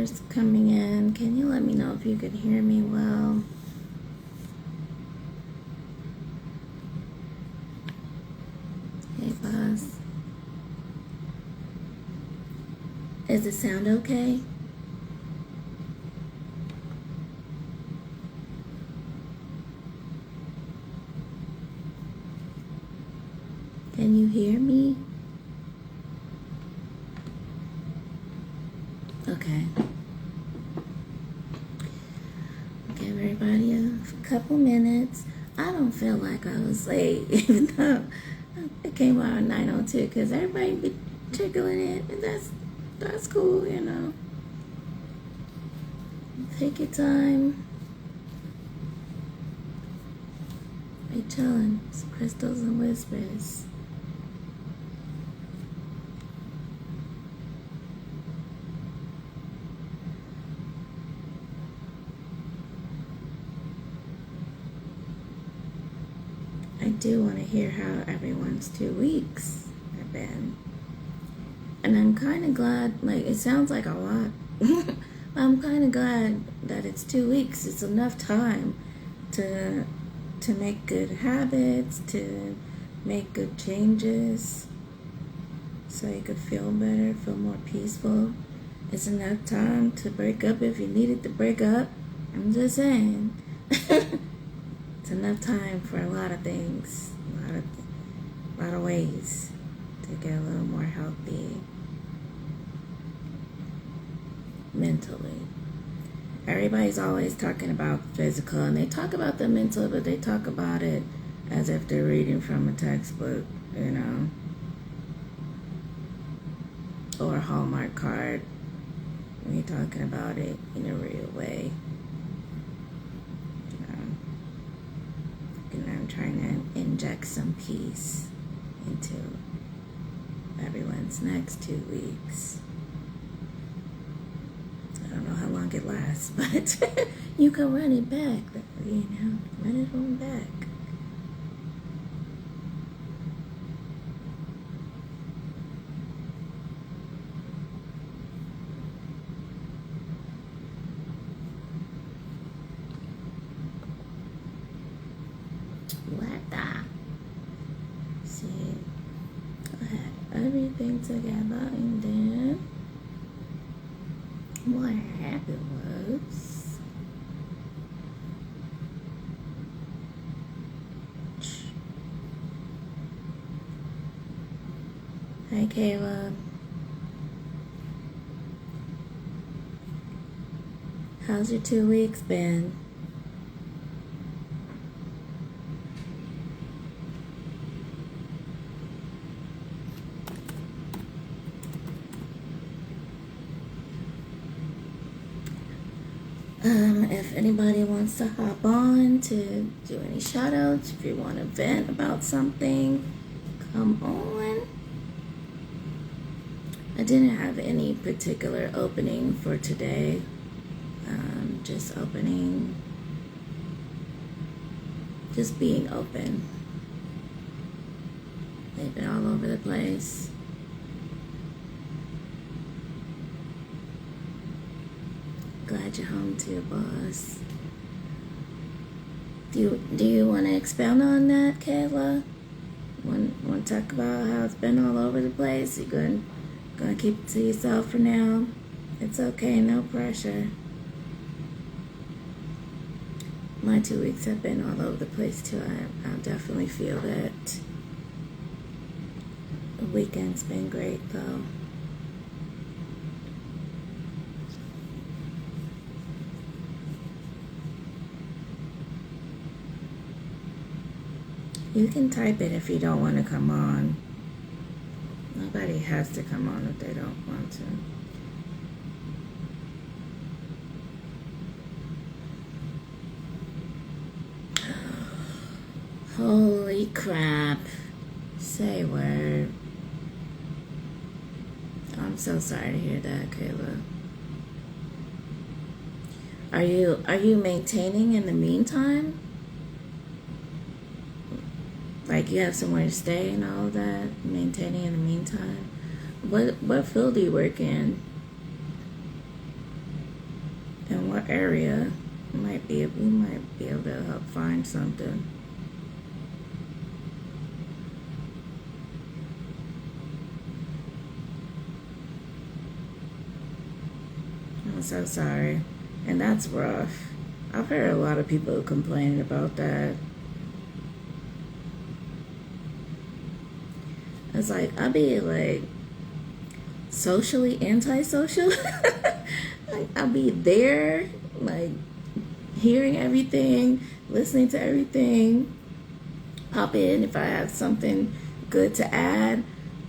viewers coming in. Can you let me know if you can hear me well? Hey, boss. Does it sound okay? Can you hear me? Okay. Give everybody a couple minutes. I don't feel like I was late, even though it came out at 9:02, because everybody be trickling in, and that's cool, you know. Take your time. Be chilling. It's crystals and whispers. I do want to hear how everyone's 2 weeks have been. And I'm kind of glad, like, it sounds like a lot. I'm kind of glad that it's 2 weeks. It's enough time to make good habits, to make good changes, so you could feel better, feel more peaceful. It's enough time to break up if you needed to break up. I'm just saying. It's enough time for a lot of things, a lot of ways to get a little more healthy mentally. Everybody's always talking about physical, and they talk about the mental, but they talk about it as if they're reading from a textbook, you know, or a Hallmark card. When you're talking about it in a real way. And I'm trying to inject some peace into everyone's next 2 weeks. I don't know how long it lasts, but you can run it back, you know, run it on back. See, I had everything together, and then what happened was hi Kayla, how's your 2 weeks been? If anybody wants to hop on to do any shout outs, if you want to vent about something, come on. I didn't have any particular opening for today. Just opening, just being open. They've been all over the place. Glad you're home too, boss. Do you want to expound on that, Kayla? Want to talk about how it's been all over the place? You gonna keep it to yourself for now? It's okay, no pressure. My 2 weeks have been all over the place too. I definitely feel that. The weekend's been great though. You can type it if you don't want to come on. Nobody has to come on if they don't want to. Holy crap. Say word. I'm so sorry to hear that, Kayla. Are you maintaining in the meantime? Like you have somewhere to stay and all of that, maintaining in the meantime? What field do you work in? area, we might be able to help find something. I'm so sorry. And that's rough. I've heard a lot of people complaining about that. It's like, I'll be like socially antisocial. Like, I'll be there, like hearing everything, listening to everything, pop in if I have something good to add.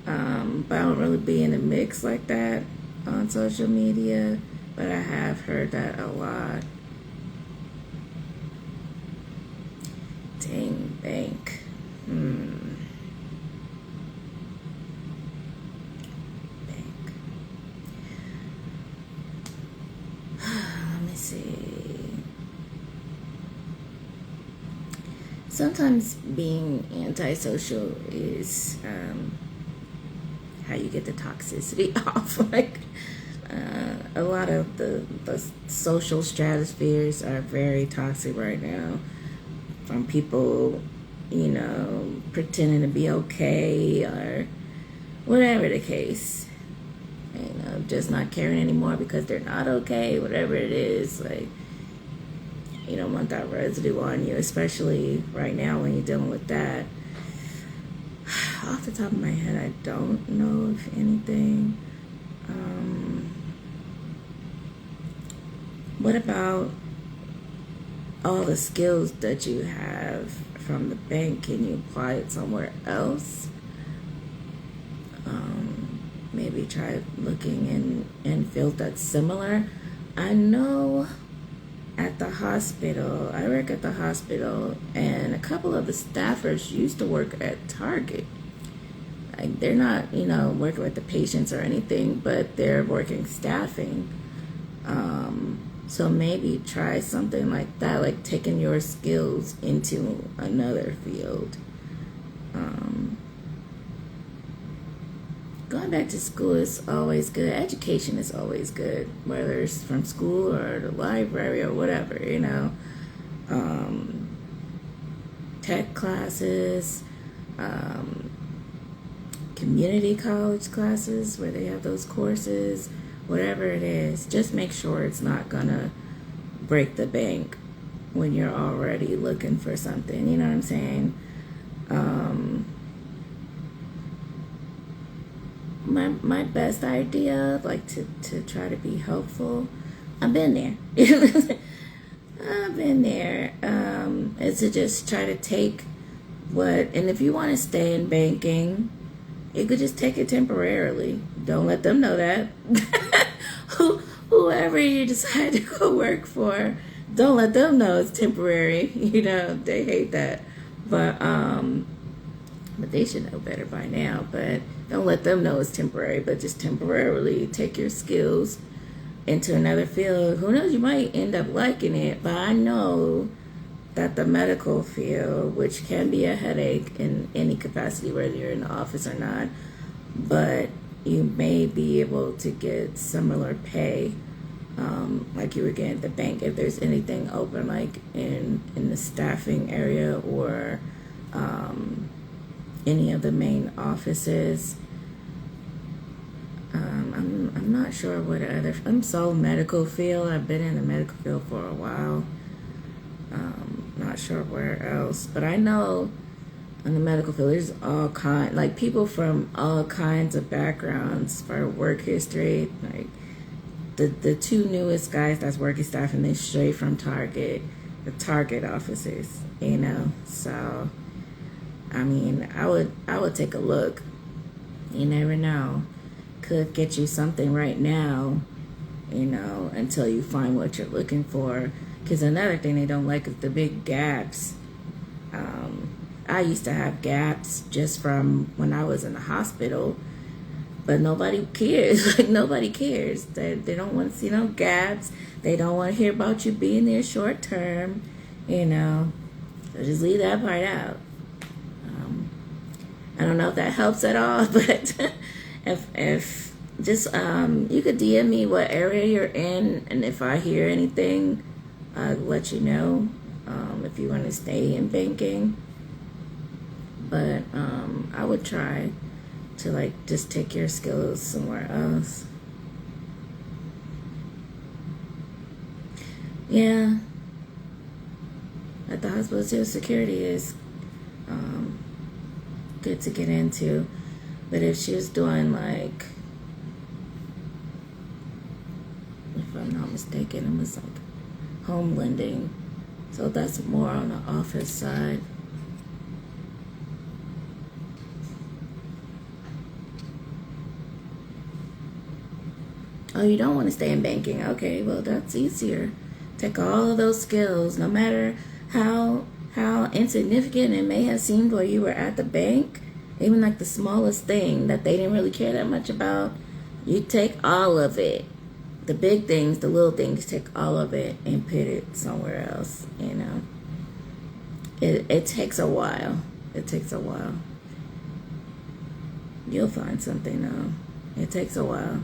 But I don't really be in a mix like that on social media. But I have heard that a lot. Dang bank. Bank. Let me see. Sometimes being antisocial is how you get the toxicity off. Like, a lot of the social stratospheres are very toxic right now. From people, pretending to be okay or whatever the case. Just not caring anymore because they're not okay, whatever it is. Like, you don't want that residue on you, especially right now when you're dealing with that. Off the top of my head, I don't know if anything. What about all the skills that you have from the bank? Can you apply it somewhere else? Maybe try looking in fields that's similar. I know at the hospital, I work at the hospital, and a couple of the staffers used to work at Target. Like, they're not, working with the patients or anything, but they're working staffing. So maybe try something like that, like taking your skills into another field. Going back to school is always good. Education is always good, whether it's from school or the library or whatever, tech classes, community college classes where they have those courses, whatever it is. Just make sure it's not gonna break the bank when you're already looking for something, you know what I'm saying? My best idea, like to try to be helpful, I've been there. I've been there. Is to just try to take and if you want to stay in banking, you could just take it temporarily. Don't let them know that. Whoever you decide to go work for, don't let them know it's temporary. They hate that. But they should know better by now. But don't let them know it's temporary, but just temporarily take your skills into another field. Who knows, you might end up liking it. But I know that the medical field, which can be a headache in any capacity, whether you're in the office or not, but you may be able to get similar pay like you were getting at the bank if there's anything open, like in the staffing area or any of the main offices. I'm not sure what other. I'm so medical field. I've been in the medical field for a while. Not sure where else, but I know in the medical field there's all like people from all kinds of backgrounds for work history. Like the two newest guys that's working staff, and they're straight from Target, the Target offices. So I mean, I would take a look. You never know. Could get you something right now, until you find what you're looking for. Because another thing they don't like is the big gaps. I used to have gaps just from when I was in the hospital, but nobody cares. Like, nobody cares. They don't want to see no gaps. They don't want to hear about you being there short term, So just leave that part out. I don't know if that helps at all, but if just you could DM me what area you're in, and if I hear anything, I'll let you know. If you want to stay in banking, but I would try to like just take your skills somewhere else. Yeah, at the hospital too, security is good to get into, but if she was doing like, if I'm not mistaken, it was like home lending, so that's more on the office side. Oh, you don't want to stay in banking? Okay, well that's easier. Take all of those skills, no matter how insignificant it may have seemed while you were at the bank, even like the smallest thing that they didn't really care that much about. You take all of it, the big things, the little things, take all of it and put it somewhere else. You know, it takes a while. It takes a while. You'll find something though. It takes a while.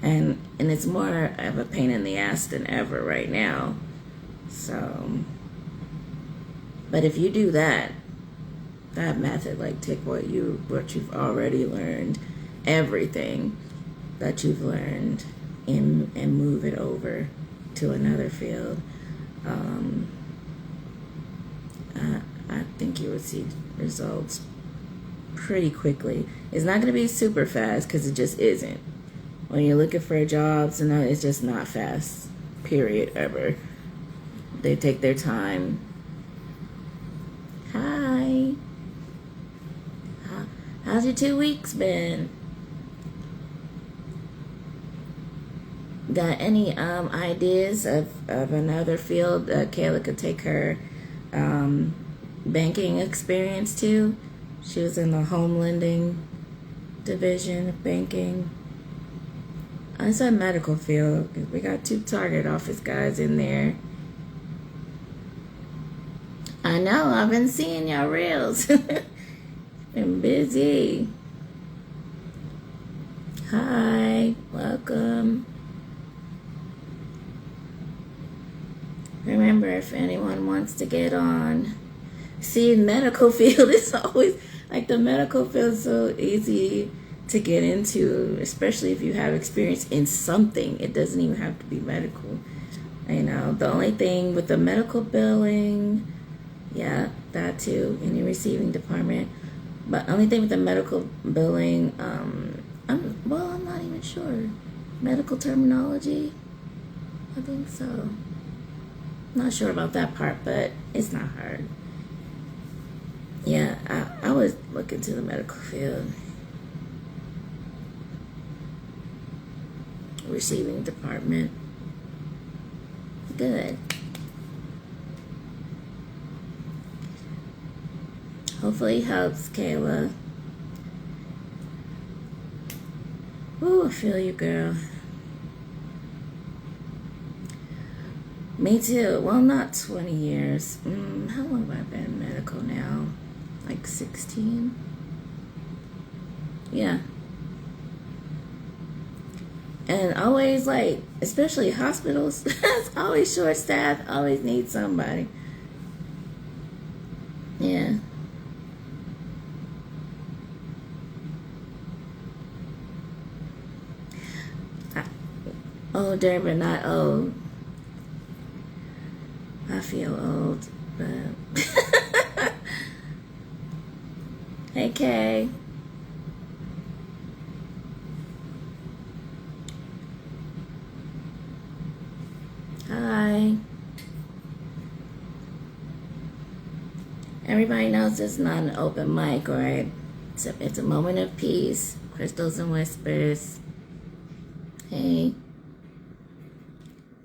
And it's more of a pain in the ass than ever right now. So, but if you do that method, like take what you've already learned, everything that you've learned, and move it over to another field, I think you would see results pretty quickly. It's not going to be super fast because it just isn't. When you're looking for jobs, and it's just not fast, period, ever. They take their time. Hi. How's your 2 weeks been? Got any ideas of another field that Kayla could take her banking experience to? She was in the home lending division of banking. I said medical field. We got 2 target office guys in there. I know, I've been seeing your reels. Been busy. Hi, welcome. Remember, if anyone wants to get on, see, medical field is always, like the medical field is so easy to get into, especially if you have experience in something. It doesn't even have to be medical. You know, the only thing with the medical billing, yeah, that too, in the receiving department. But only thing with the medical billing, I'm not even sure. Medical terminology, I think so. Not sure about that part, but it's not hard. Yeah, I was looking to the medical field. Receiving department. Good. Hopefully helps, Kayla. Ooh, I feel you, girl. Me too. Well, not 20 years. How long have I been in medical now? Like 16? Yeah. And always, like, especially hospitals, it's always short staffed, always need somebody. Yeah. Older, but not old. I feel old, but... Hey, Kay. Hi. Everybody knows it's not an open mic, right? It's a moment of peace. Crystals and whispers. Hey.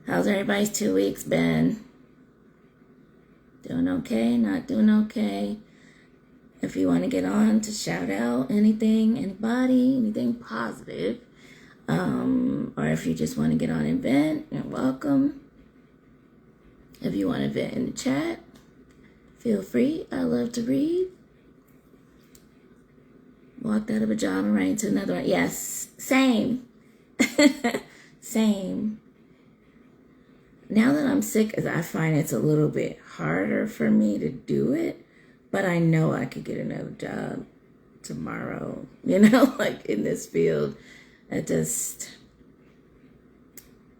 How's everybody's 2 weeks been? Doing okay? Not doing okay? If you want to get on to shout out anything, anybody, anything positive, or if you just want to get on and vent, you're welcome. If you want to vent in the chat, feel free. I love to read. Walked out of a job and right into another one. Yes, same. Same. Now that I'm sick, I find it's a little bit harder for me to do it, but I know I could get another job tomorrow, like in this field. The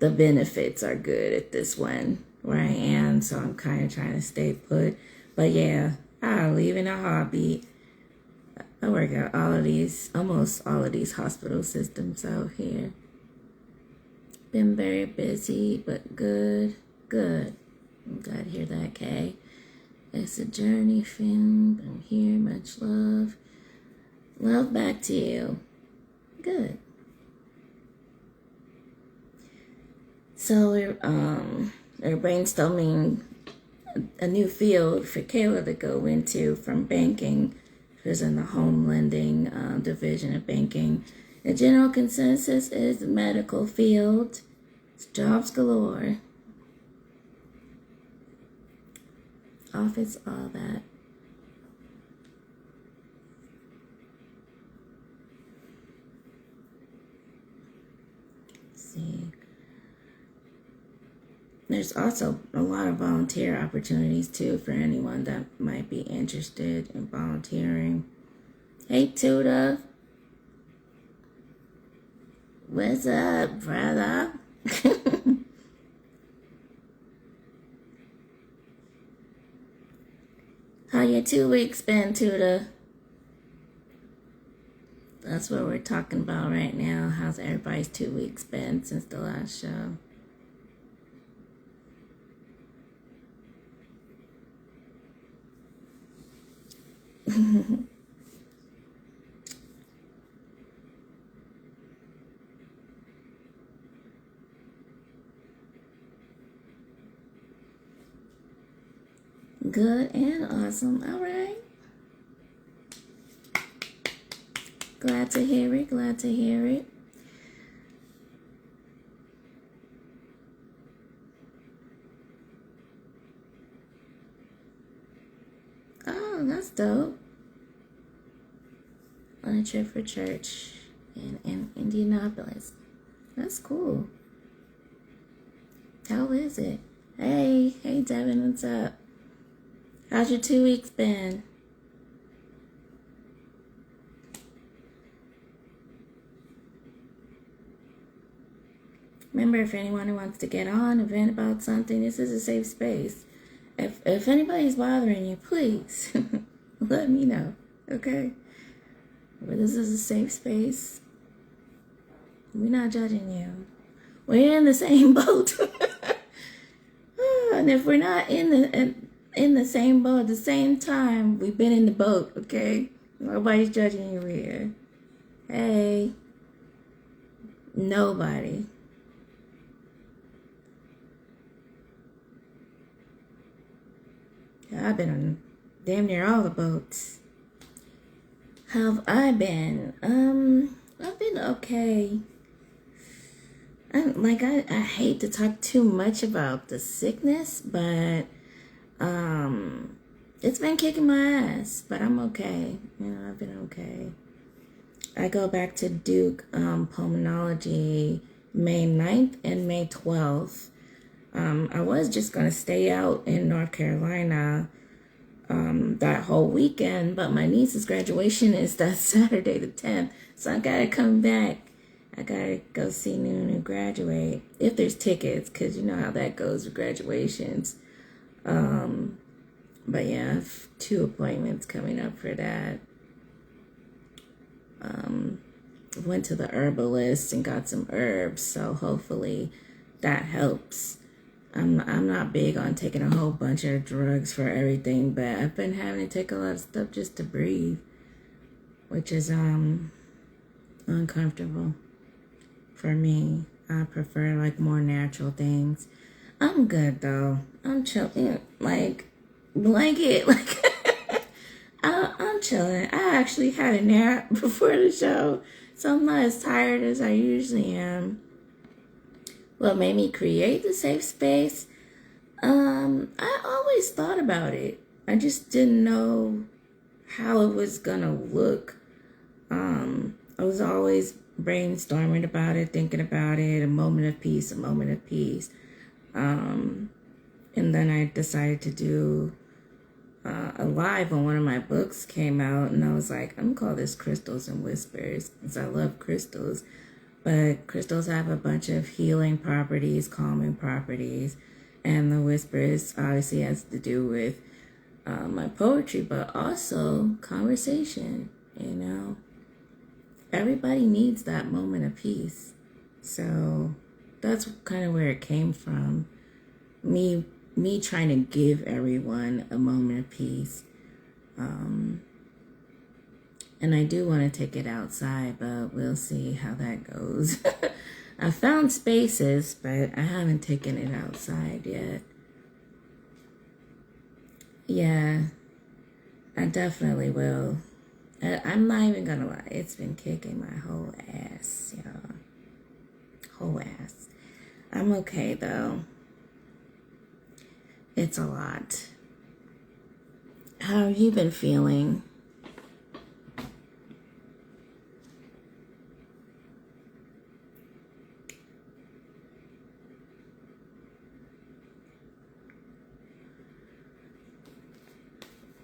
benefits are good at this one where I am, so I'm kind of trying to stay put. But yeah, I'll leave in a heartbeat. I work at almost all of these hospital systems out here. Been very busy, but good. I'm glad to hear that, Kay. It's a journey, Finn. I'm here. Much love. Love back to you. Good. So we're brainstorming a new field for Kayla to go into from banking. She's in the home lending division of banking. The general consensus is the medical field. It's jobs galore. Office, all that. Let's see. There's also a lot of volunteer opportunities too for anyone that might be interested in volunteering. Hey, Tuda. What's up, brother? How your 2 weeks been, Tuda? That's what we're talking about right now. How's everybody's 2 weeks been since the last show? Good and awesome. All right. Glad to hear it. Glad to hear it. Oh, that's dope. On a trip for church in Indianapolis. That's cool. How is it? Hey, Devin, what's up? How's your 2 weeks been? Remember, if anyone wants to get on and vent about something, this is a safe space. If anybody's bothering you, please let me know, okay? But this is a safe space. We're not judging you. We're in the same boat. And if we're not in the same boat at the same time, we've been in the boat, okay? Nobody's judging you here. Hey. Nobody. I've been on damn near all the boats. How have I been? I've been okay. I hate to talk too much about the sickness, but it's been kicking my ass, but I'm okay. I've been okay. I go back to Duke Pulmonology May 9th and May 12th. I was just going to stay out in North Carolina that whole weekend, but my niece's graduation is that Saturday the 10th, so I got to come back. I got to go see Nunu graduate, if there's tickets, because you know how that goes with graduations. But yeah, I have 2 appointments coming up for that. Went to the herbalist and got some herbs, so hopefully that helps. I'm not big on taking a whole bunch of drugs for everything, but I've been having to take a lot of stuff just to breathe, which is uncomfortable for me. I prefer more natural things. I'm good though. I'm chilling, blanket, I'm chilling. I actually had a nap before the show, so I'm not as tired as I usually am. What made me create the safe space? I always thought about it. I just didn't know how it was gonna look. I was always brainstorming about it, thinking about it, a moment of peace, a moment of peace. And then I decided to do a live when one of my books came out, and I was like, I'm gonna call this Crystals and Whispers, because I love crystals. But crystals have a bunch of healing properties, calming properties, and the whispers obviously has to do with my poetry, but also conversation, you know. Everybody needs that moment of peace. So that's kind of where it came from. Me trying to give everyone a moment of peace. And I do want to take it outside, but we'll see how that goes. I found spaces, but I haven't taken it outside yet. Yeah, I definitely will. I'm not even gonna lie. It's been kicking my whole ass, y'all. Whole ass. I'm okay, though. It's a lot. How have you been feeling?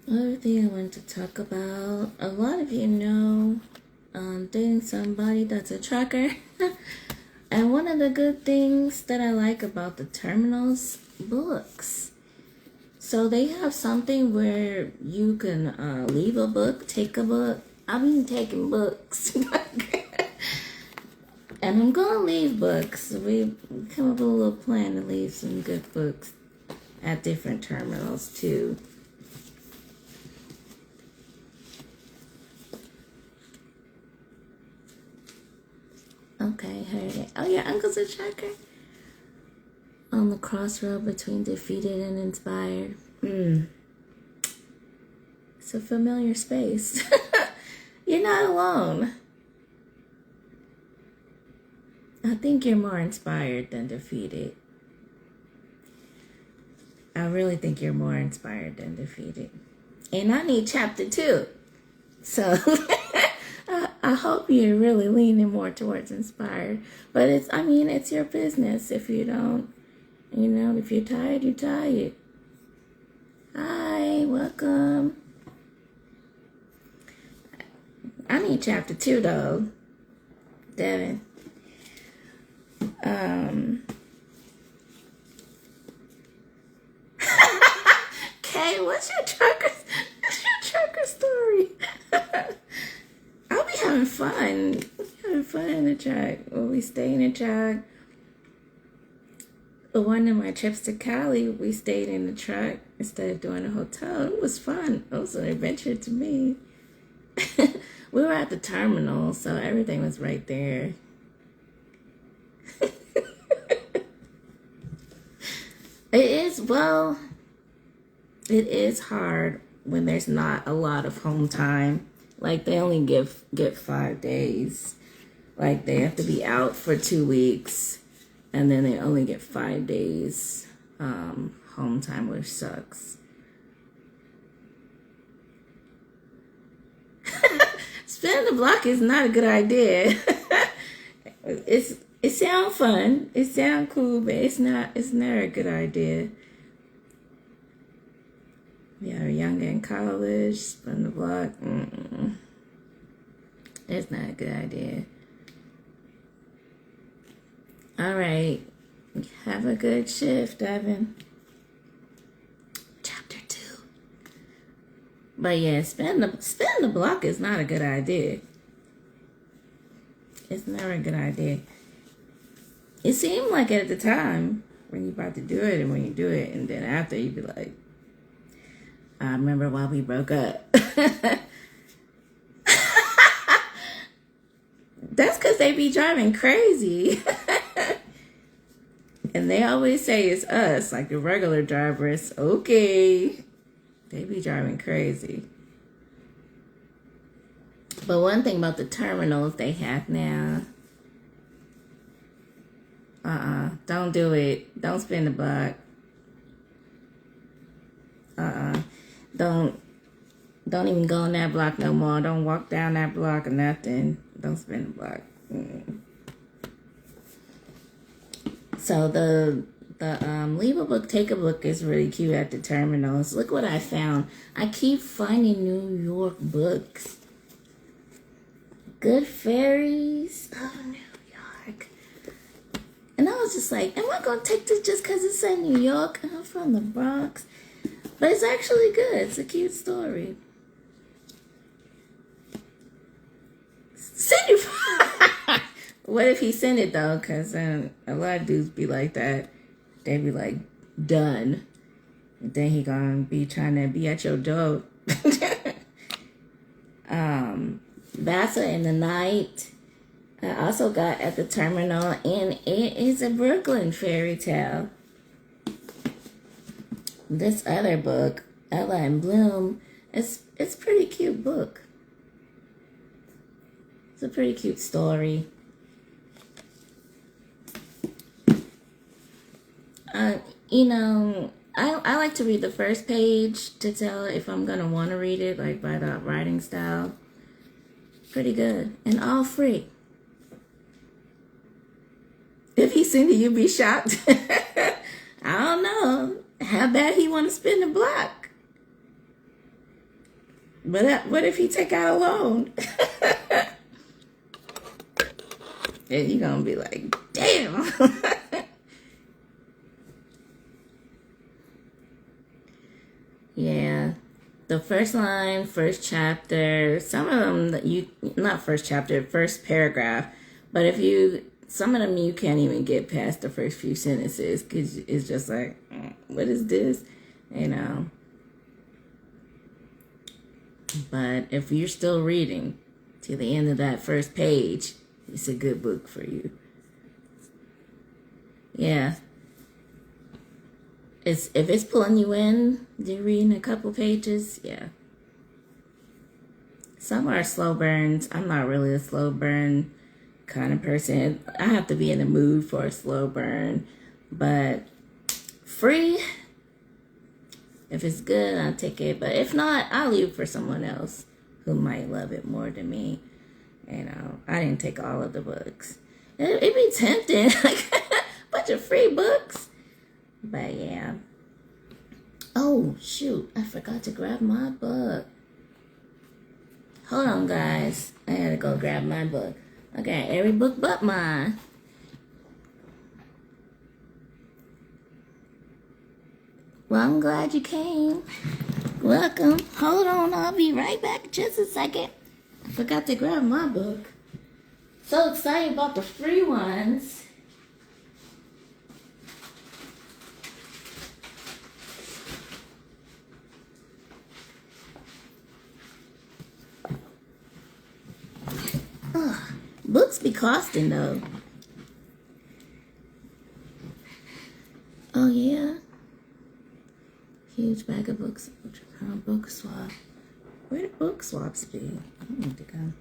Another thing I wanted to talk about. A lot of you know dating somebody that's a trucker. And one of the good things that I like about the terminals books. So they have something where you can leave a book, take a book. I've been taking books. And I'm going to leave books. We come up with a little plan to leave some good books at different terminals too. Okay, heard it. Oh, your uncle's a trucker? On the crossroad between defeated and inspired. It's a familiar space. You're not alone. I think you're more inspired than defeated. I really think you're more inspired than defeated. And I need chapter 2. So I hope you're really leaning more towards inspired. But it's your business. If you don't, if you're tired, you're tired. Hi, welcome. I need chapter 2 though, Devin. Kay, what's your trucker story? I'll be having fun. In the truck. When we stay in the truck. One of my trips to Cali, we stayed in the truck instead of doing a hotel. It was fun. It was an adventure to me. We were at the terminal, so everything was right there. It is hard when there's not a lot of home time. Like, they only get 5 days. Like, they have to be out for 2 weeks, and then they only get 5 days home time, which sucks. Spinning the block is not a good idea. It sounds fun. It sounds cool, but it's never a good idea. Yeah, young in college, spin the block. It's not a good idea. All right. Have a good shift, Evan. Chapter 2. But yeah, spin the block is not a good idea. It's never a good idea. It seemed like it at the time when you're about to do it, and when you do it, and then after you be like, I remember why we broke up. That's because they be driving crazy. And they always say it's us, like the regular drivers. Okay. They be driving crazy. But one thing about the terminals they have now, don't do it. Don't spin the block. Don't even go on that block no more. Don't walk down that block or nothing. Don't spin the block. So the leave a book, take a book is really cute at the terminals. Look what I found. I keep finding New York books. Good Fairies of New York. And I was just like, am I going to take this just because it said New York? And I'm from the Bronx. But it's actually good. It's a cute story. Send it. What if he sent it though? Because a lot of dudes be like that. They be like, done. And then he gonna be trying to be at your door. Vasa in the Night. I also got at the terminal, and it is a Brooklyn fairy tale. This other book, Ella and Bloom, it's a pretty cute book. It's a pretty cute story. I like to read the first page to tell if I'm gonna want to read it, like by the writing style. Pretty good, and all free. If he sent it, you'd be shocked. I don't know how bad he want to spend the block. But what if he take out a loan? And you're gonna be like, damn. Yeah, the first line, first chapter, some of them not first chapter, first paragraph, but some of them you can't even get past the first few sentences because it's just like, what is this? But if you're still reading to the end of that first page, it's a good book for you. Yeah. If it's pulling you in, you're reading a couple pages, yeah. Some are slow burns. I'm not really a slow burn kind of person. I have to be in the mood for a slow burn. But free, if it's good, I'll take it. But if not, I'll leave it for someone else who might love it more than me. I didn't take all of the books. It'd be tempting, like a bunch of free books. But yeah. Oh, shoot. I forgot to grab my book. Hold on, guys. I gotta go grab my book. I got every book but mine. Well, I'm glad you came. Welcome. Hold on. I'll be right back in just a second. I forgot to grab my book. So excited about the free ones. Books be costing though. Oh yeah. Huge bag of books. Book swap. Where do book swaps be? I need to go.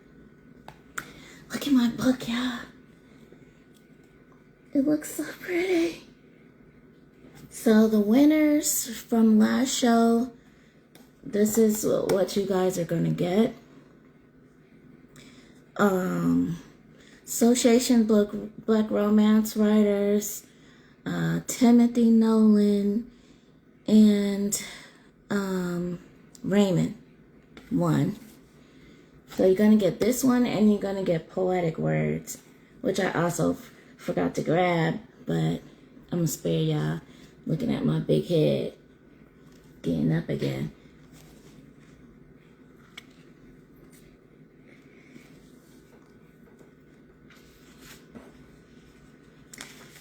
Look at my book, y'all. It looks so pretty. So the winners from last show, this is what you guys are gonna get. Association Black Romance Writers, Timothy Nolan, and Raymond won. So you're going to get this one, and you're going to get Poetic Words, which I also forgot to grab, but I'm going to spare y'all looking at my big head getting up again.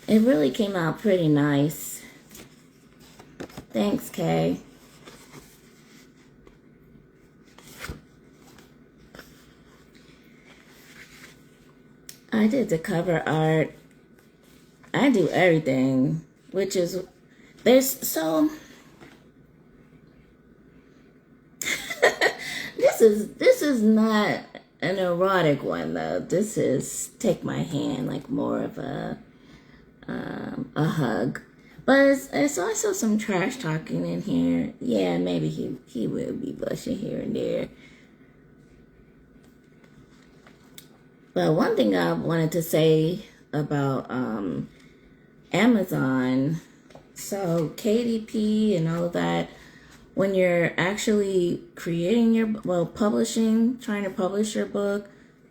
It really came out pretty nice. Thanks, Kay. I did the cover art. I do everything, which is, this is not an erotic one though. This is Take My Hand, like more of a hug. But it's also some trash talking in here. Yeah, maybe he will be blushing here and there. But one thing I wanted to say about Amazon, so KDP and all of that, when you're actually creating your, well, publishing, trying to publish your book,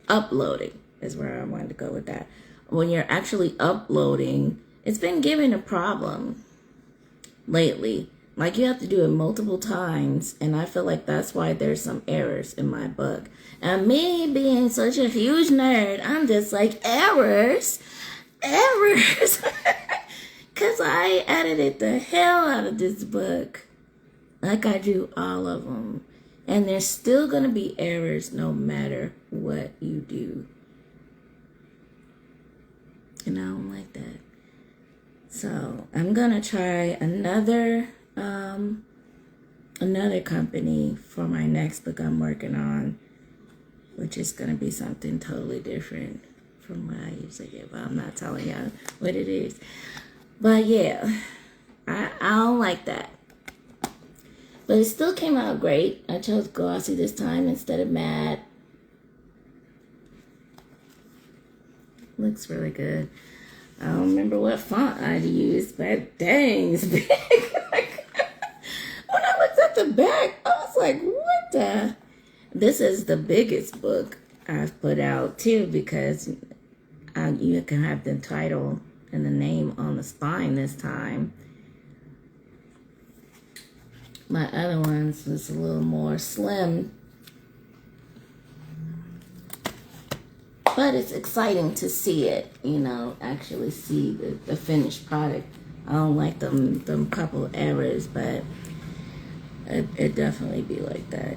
uploading is where I wanted to go with that. When you're actually uploading, it's been giving a problem lately. Like you have to do it multiple times, and I feel like that's why there's some errors in my book. And me being such a huge nerd, I'm just like, errors, errors. Because I edited the hell out of this book. Like I do all of them. And there's still going to be errors no matter what you do. And I don't like that. So I'm going to try another company for my next book I'm working on, which is going to be something totally different from what I usually get, but I'm not telling y'all what it is. But yeah, I don't like that. But it still came out great. I chose glossy this time instead of matte. Looks really good. I don't remember what font I'd used, but dang, it's big. When I looked at the back, I was like, what the? This is the biggest book I've put out, too, because you can have the title and the name on the spine this time. My other ones was a little more slim. But it's exciting to see it, actually see the finished product. I don't like them couple errors, but it definitely be like that.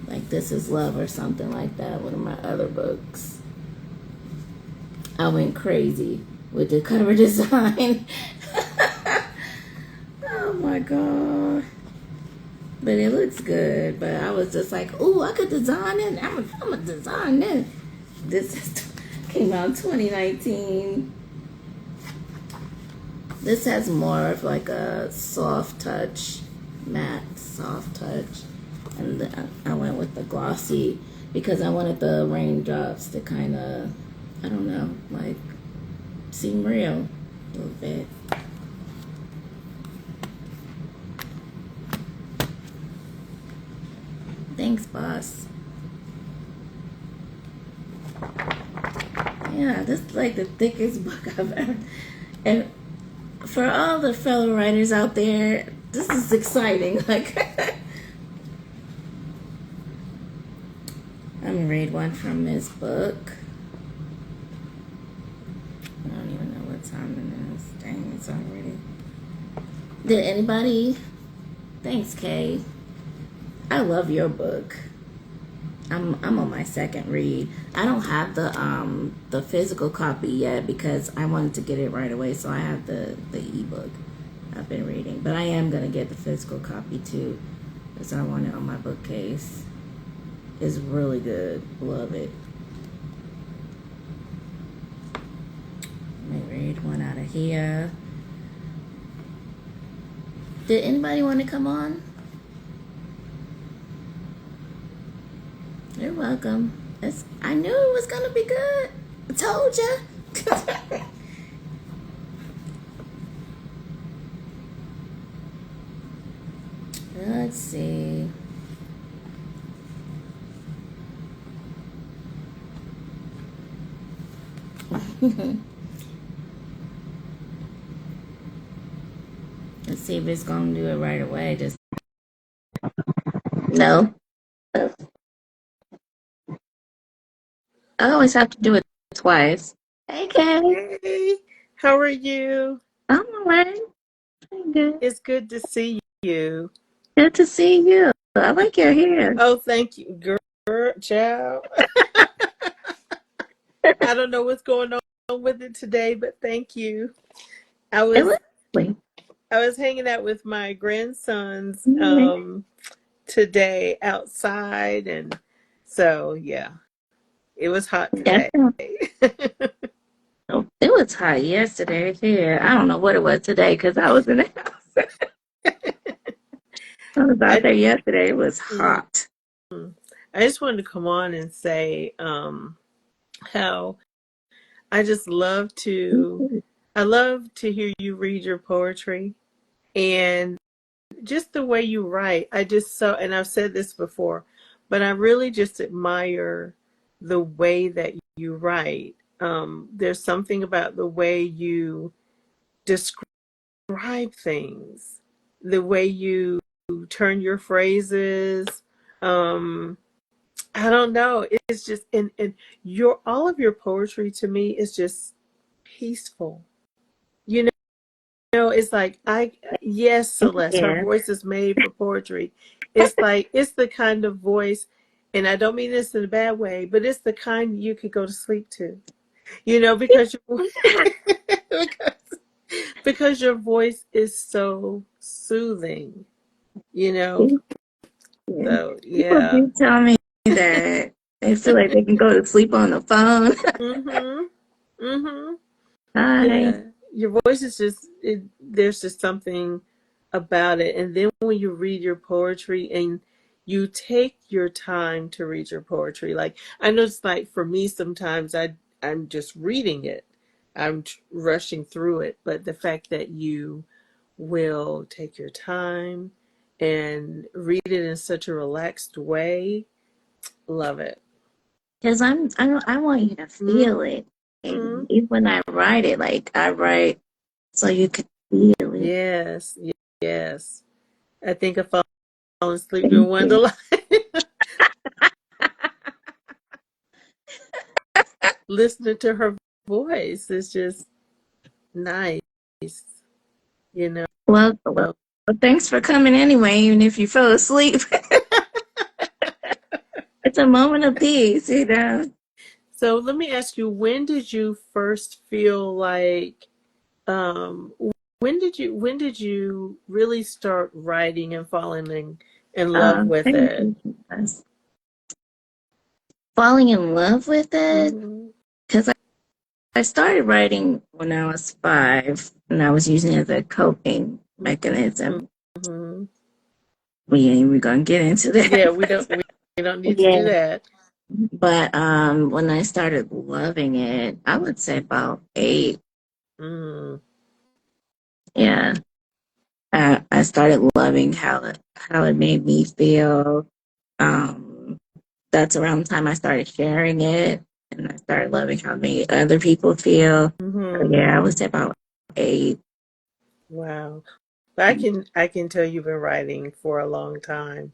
Like This Is Love or something like that, one of my other books. I went crazy with the cover design. Oh my God. But it looks good. But I was just like, ooh, I could design it. I'm a design it. This came out in 2019. This has more of like a soft touch, matte soft touch. And I went with the glossy because I wanted the raindrops to kind of, I don't know, like seem real a little bit. Thanks, boss. Yeah, this is like the thickest book I've ever. And for all the fellow writers out there, this is exciting. Like, I'm gonna read one from this book. I don't even know what time it is. Dang, it's already. Did anybody? Thanks, Kay. I love your book. I'm on my second read. I don't have the physical copy yet because I wanted to get it right away, so I have the ebook I've been reading. But I am gonna get the physical copy too, because I want it on my bookcase. It's really good. Love it. Let me read one out of here. Did anybody want to come on? You're welcome. I knew it was gonna be good. I told ya. Let's see. Let's see if it's gonna do it right away. Just no. I always have to do it twice. Hey, Kay. Hey, how are you? I'm alright. Good. It's good to see you. Good to see you. I like your hair. Oh, thank you, girl, child. I don't know what's going on with it today, but thank you. I It was looks lovely. I was hanging out with my grandsons Mhm. today outside, and so yeah, it was hot today. Definitely. It was hot yesterday here. I don't know what it was today because I was in the house. I was out I there yesterday. It was mm, hot. I just wanted to come on and say how I just love to I love to hear you read your poetry and just the way you write. I just so and I've said this before, but I really just admire the way that you write. There's something about the way you describe things, the way you turn your phrases. Um, I don't know. It's just and your all of your poetry to me is just peaceful. You know, it's like I yes, Celeste, her Yeah. voice is made for poetry. It's like it's the kind of voice, and I don't mean this in a bad way, but it's the kind you could go to sleep to. You know, because you because, because your voice is so soothing, you know. Yeah. So People yeah. do tell me that they feel like they can go to sleep on the phone. Mhm. Mhm. Hi. Yeah, your voice is there's just something about it. And then when you read your poetry and you take your time to read your poetry, like I know it's like for me sometimes I'm just reading it. I'm rushing through it, but the fact that you will take your time and read it in such a relaxed way, love it. Because I want you to feel it. Mhm. And even when I write it, like I write so you can feel it. Yes, yes. I think I fall asleep in Thank one of the you. lines. Listening to her voice is just nice, you know. Well, thanks for coming anyway, even if you fell asleep. It's a moment of peace, you know. So let me ask you, when did you first feel like um when did you really start writing and falling in love with Thank it? you. Yes. Falling in love with it Mhm. because I started writing when I was 5, and I was using it as a coping mechanism. Mhm. We ain't even gonna get into Yeah, that. we don't need to do Yeah, that. but when I started loving it, I would say about 8. Mm. Yeah, I started loving how it made me feel. Um, that's around the time I started sharing it, and I started loving how it made other people feel. So Mhm. yeah, I would say about 8. Wow. I can tell you've been writing for a long time.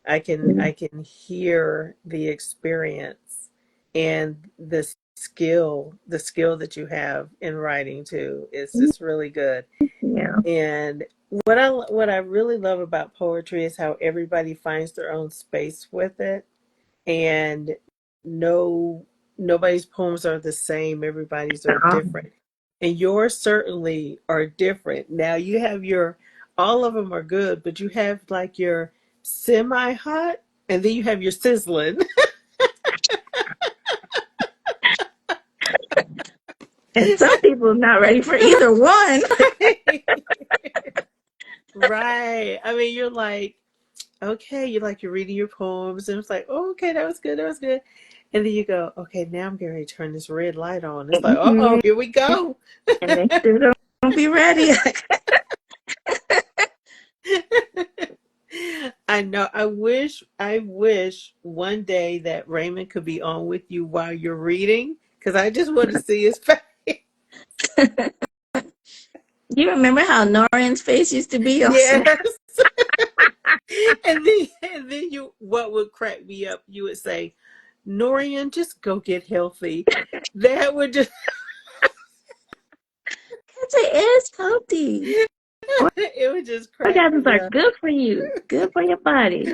I can hear the experience and the skill that you have in writing too. It's really good. Yeah. And what I really love about poetry is how everybody finds their own space with it, and no nobody's poems are the same. Everybody's are different, and yours certainly are different. Now you have your all of them are good, but you have like your semi hot, and then you have your sizzling. And some people are not ready for either one. Right. I mean, you're like, okay, you're reading your poems, and it's like, oh, okay, that was good, that was good. And then you go, okay, now I'm getting ready to turn this red light on. It's like, oh, Mhm. here we go. And they still don't be ready. I know. I wish one day that Raymond could be on with you while you're reading, because I just want to see his face. You remember how Norian's face used to be on Snap? Yes. And then what would crack me up, you would say, Norian, just go get healthy. That would just Because it is healthy. it would just crack Orgasms me are up. good for you, good for your body.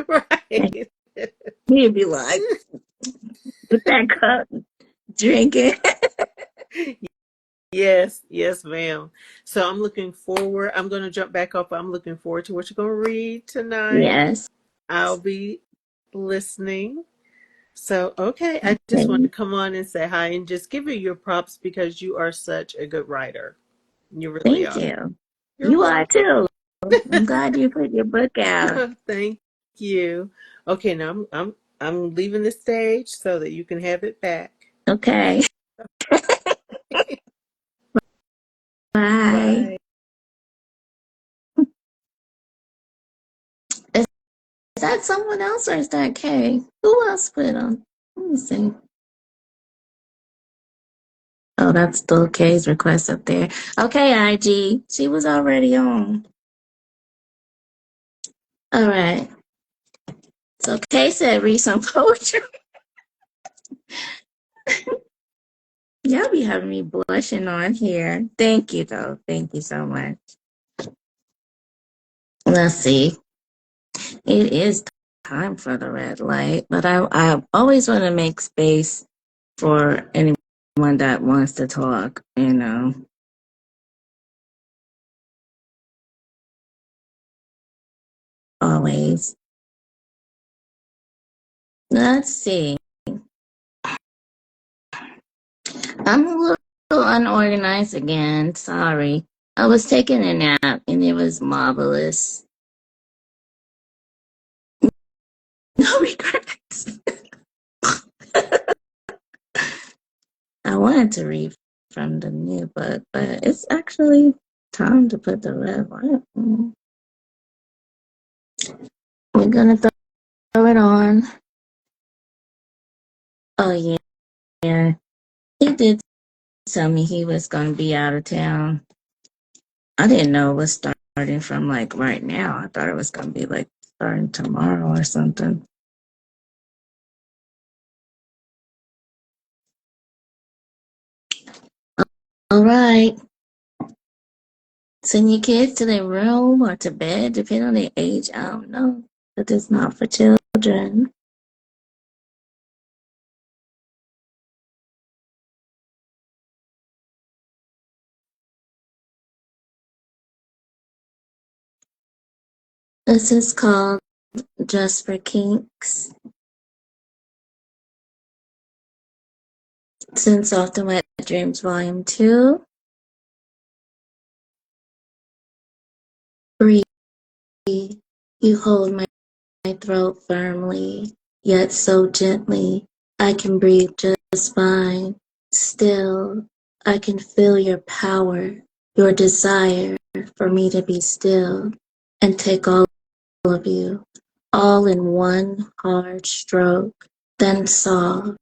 And Right. he'd be like, with that cup, drinking. Yes, yes, ma'am. So I'm looking forward. I'm going to jump back up. I'm looking forward to what you're going to read tonight. Yes. I'll be listening. So, okay, I just want to Okay. come on and say hi and just give you your props because you are such a good writer. You really Thank are. you. You're You are welcome. too. I'm glad you put your book out. Thank you. Okay, now I'm leaving the stage so that you can have it back. Okay. Bye. Bye. Is that someone else or is that Kay? Who else put it on? Let me see. Oh, that's still Kay's request up there. Okay, IG. She was already on. All right. So Kay said read some poetry. Y'all be having me blushing on here. Thank you, though. Thank you so much. Let's see. It is time for the red light, but I always want to make space for anyone that wants to talk, you know. Always. Let's see. I'm a little unorganized again. Sorry. I was taking a nap and it was marvelous. No regrets. I wanted to read from the new book, but it's actually time to put the red light on. We're gonna throw it on. Oh yeah, yeah. He did tell me he was gonna be out of town. I didn't know it was starting from like right now. I thought it was gonna be like starting tomorrow or something. All right. Send your kids to their room or to bed, depending on their age. I don't know. But it's not for children. This is called Just for Kinks. Since Soft and Wet Dreams Volume 2. Breathe. You hold my throat firmly, yet so gently. I can breathe just fine. Still, I can feel your power, your desire for me to be still and take all of you, all in one hard stroke, then soft,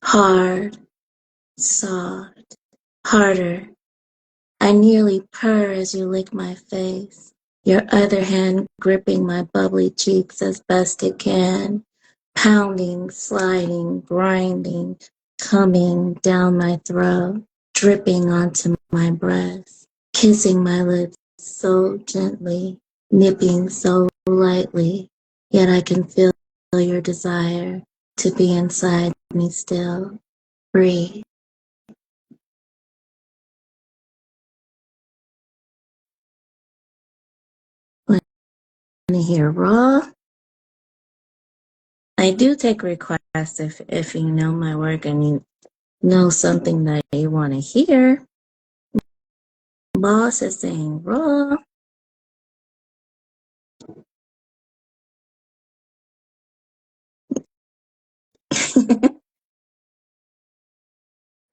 hard, soft, harder. I nearly purr as you lick my face, your other hand gripping my bubbly cheeks as best it can, pounding, sliding, grinding, coming down my throat, dripping onto my breast, kissing my lips so gently, nipping so lightly, yet I can feel your desire to be inside me still. Breathe. Want to hear raw? I do take requests if you know my work and you know something that you want to hear. Boss is saying raw.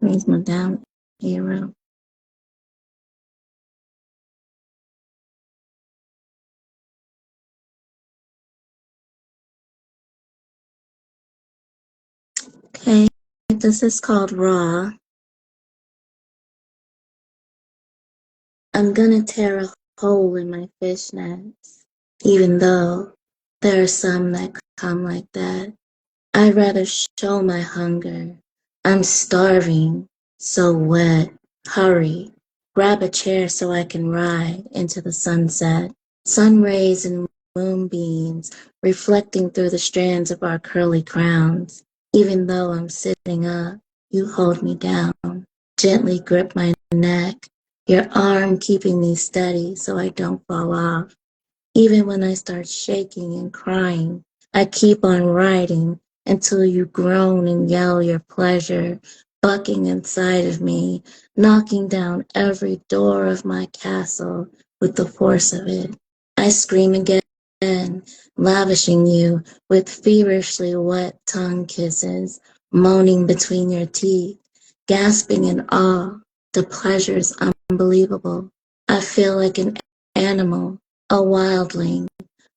Raise my down arrow. Okay, this is called raw. I'm gonna tear a hole in my fishnets, even though there are some that come like that. I'd rather show my hunger. I'm starving, so wet. Hurry, grab a chair so I can ride into the sunset. Sun rays and moonbeams reflecting through the strands of our curly crowns. Even though I'm sitting up, you hold me down, gently grip my neck, your arm keeping me steady so I don't fall off. Even when I start shaking and crying, I keep on riding until you groan and yell your pleasure, bucking inside of me, knocking down every door of my castle with the force of it. I scream again lavishing you with feverishly wet tongue kisses, moaning between your teeth, gasping in awe. The pleasure's unbelievable. I feel like an animal, a wildling,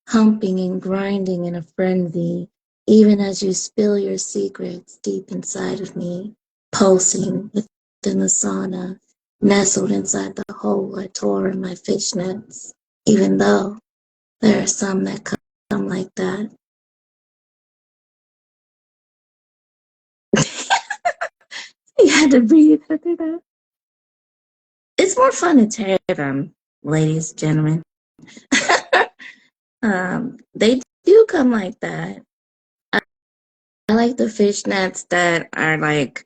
humping and grinding in a frenzy, even as you spill your secrets deep inside of me, pulsing within the sauna, nestled inside the hole I tore in my fishnets, even though there are some that come like that. You had to breathe after that. It's more fun to tear them, ladies and gentlemen. They do come like that. I like the fishnets that are like,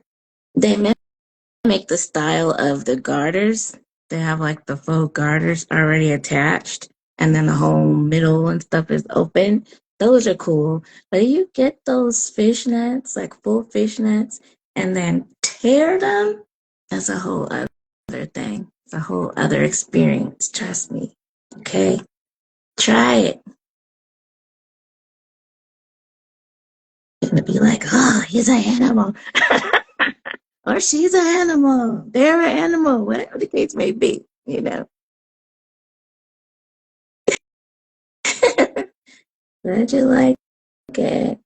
they mimic the style of the garters. They have like the faux garters already attached, and then the whole middle and stuff is open. Those are cool. But if you get those fishnets, like full fishnets, and then tear them, that's a whole other thing. It's a whole other experience. Trust me. Okay? Try it. You're gonna be like, oh, he's an animal. Or she's an animal. They're an animal, whatever the case may be, you know. Glad you like it.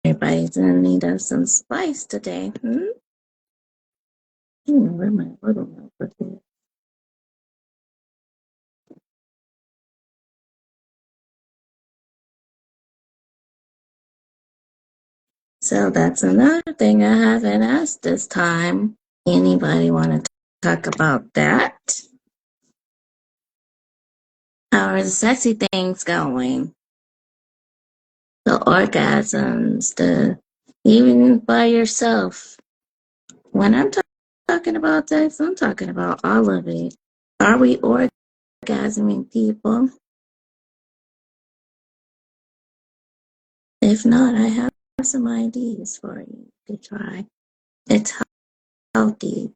Everybody's in need of some spice today. Where my little notebook is. So that's another thing I haven't asked this time. Anybody want to talk about that? How are the sexy things going? The orgasms, even by yourself. When I'm talking about sex, I'm talking about all of it. Are we orgasming, people? If not, I have some ideas for you to try. It's healthy.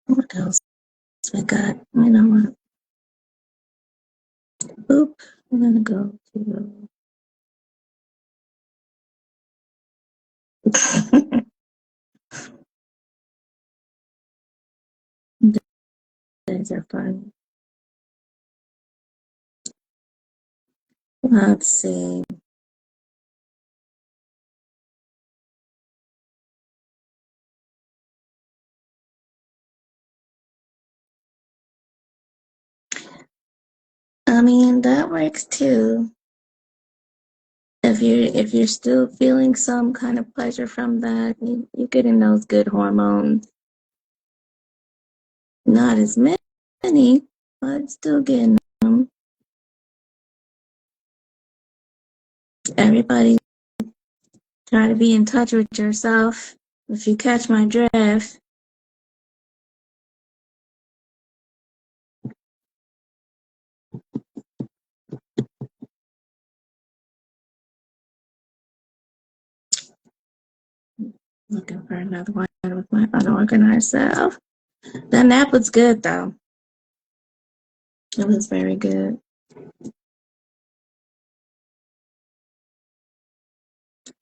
What else we got? You know what? Boop. I'm gonna go to these are fun. Let's see. I mean, that works too. If you're still feeling some kind of pleasure from that, you're getting those good hormones. Not as many, but still getting them. Everybody try to be in touch with yourself. If you catch my drift. Looking for another one with my unorganized self. That nap was good though. It was very good.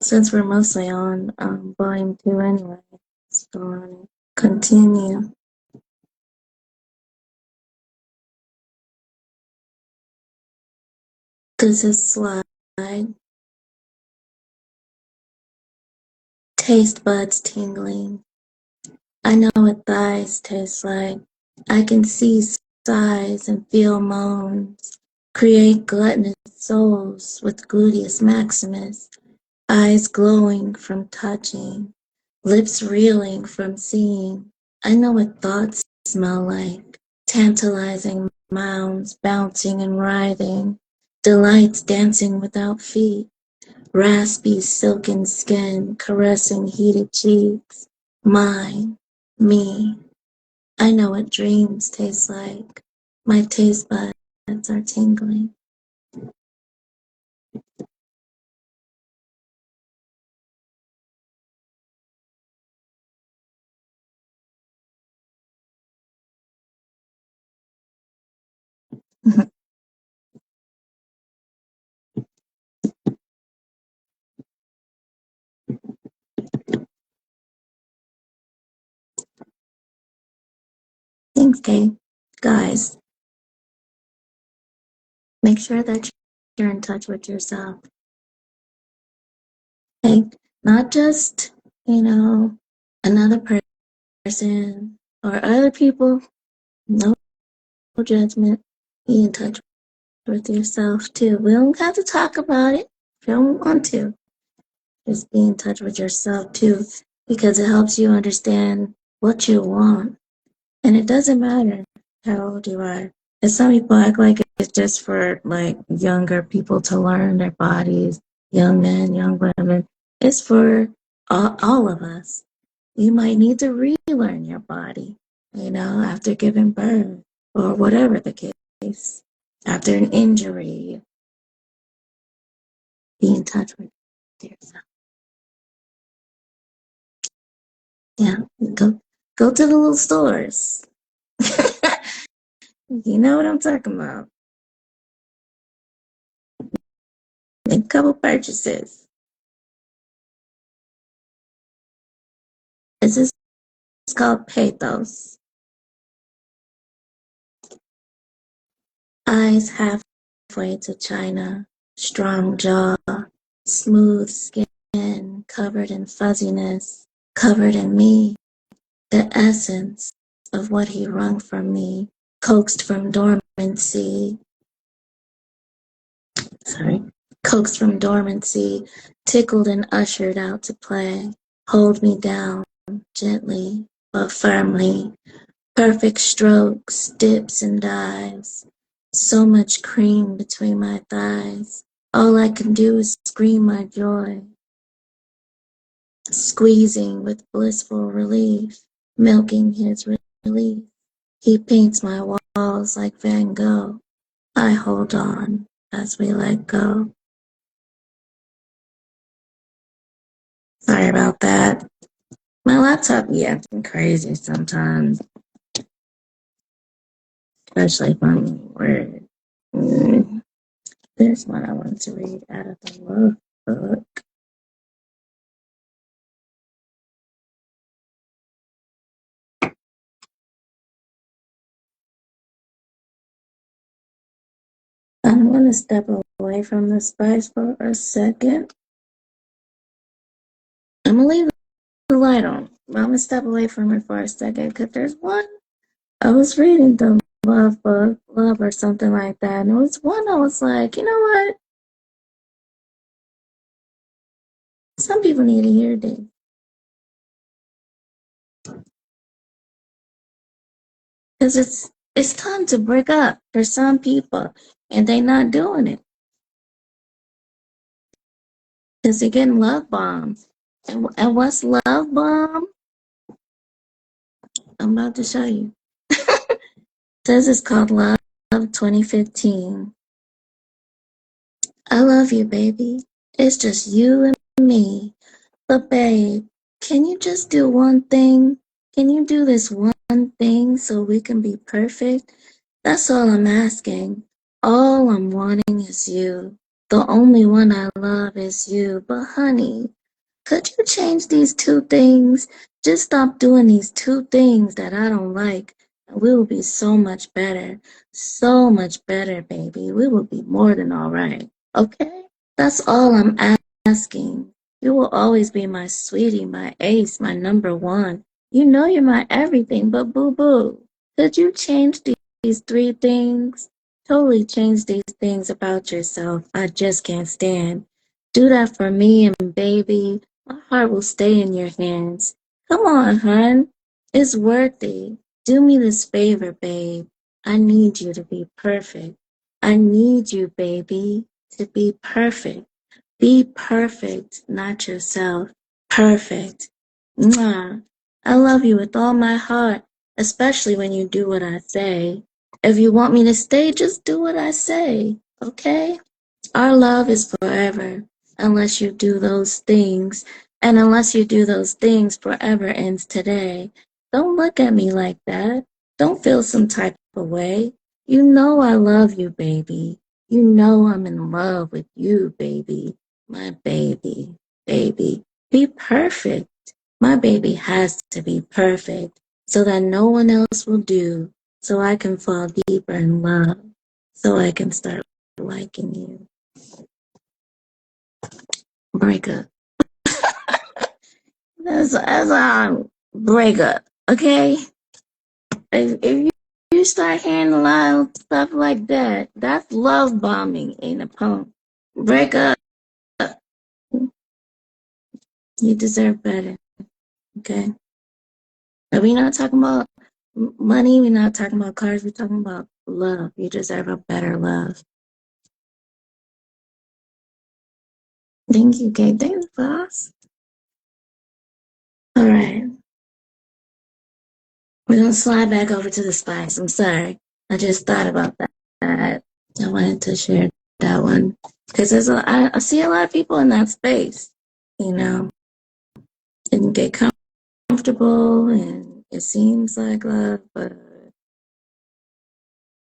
Since we're mostly on volume 2 anyway, so I'm gonna continue. This is slide. Taste buds tingling. I know what thighs taste like. I can see sighs and feel moans. Create gluttonous souls with gluteus maximus. Eyes glowing from touching. Lips reeling from seeing. I know what thoughts smell like. Tantalizing mounds bouncing and writhing. Delights dancing without feet. Raspy silken skin caressing heated cheeks. Mine, me. I know what dreams taste like. My taste buds are tingling. Thanks, Kay. Guys, make sure that you're in touch with yourself. Like, not just, another person or other people. No judgment. Be in touch with yourself too. We don't have to talk about it if you don't want to. Just be in touch with yourself too, because it helps you understand what you want. And it doesn't matter how old you are. And some people act like it's just for like younger people to learn their bodies, young men, young women. It's for all of us. You might need to relearn your body, after giving birth or whatever the case, after an injury. Be in touch with yourself. Yeah, go to the little stores. You know what I'm talking about. Make a couple purchases. This is called pathos. Eyes halfway to China, strong jaw, smooth skin, covered in fuzziness, covered in me, the essence of what he wrung from me, coaxed from dormancy, coaxed from dormancy, tickled and ushered out to play. Hold me down, gently but firmly. Perfect strokes, dips and dives. So much cream between my thighs. All I can do is scream my joy. Squeezing with blissful relief, milking his relief. He paints my walls like Van Gogh. I hold on as we let go. Sorry about that. My laptop be acting crazy sometimes, especially if I'm in word. There's one I want to read out of the love book. I'm going to step away from the spice for a second. I'm going to leave the light on. I'm going to step away from it for a second because there's one. I was reading the love book, love or something like that. And it was one I was like, you know what? Some people need to hear this. Because it's time to break up for some people. And they not doing it. Because they're getting love bombs. And what's love bomb? I'm about to show you. This is called Love 2015. I love you, baby. It's just you and me. But babe, can you just do one thing? Can you do this one thing so we can be perfect? That's all I'm asking. All I'm wanting is you. The only one I love is you. But honey, could you change these two things? Just stop doing these two things that I don't like. And we will be so much better. So much better, baby. We will be more than all right. Okay? That's all I'm asking. You will always be my sweetie, my ace, my number one. You know you're my everything, but boo-boo. Could you change these three things? Totally change these things about yourself I just can't stand. Do that for me and baby. My heart will stay in your hands. Come on, hun. It's worth it. Do me this favor, babe. I need you to be perfect. I need you, baby, to be perfect. Be perfect, not yourself. Perfect. Mwah. I love you with all my heart, especially when you do what I say. If you want me to stay, just do what I say, okay? Our love is forever, unless you do those things. And unless you do those things, forever ends today. Don't look at me like that. Don't feel some type of way. You know I love you, baby. You know I'm in love with you, baby. My baby, baby. Be perfect. My baby has to be perfect so that no one else will do, so I can fall deeper in love, so I can start liking you. Break up. That's break up, okay? If you start hearing a lot of stuff like that, that's love bombing in a poem. Break up. You deserve better, okay? And we're not talking about money. We're not talking about cars. We're talking about love. You deserve a better love. Thank you, Kate. Thanks, boss. All right. We're going to slide back over to the spice. I'm sorry. I just thought about that. I wanted to share that one because I see a lot of people in that space, you know, and get comfortable and it seems like love, but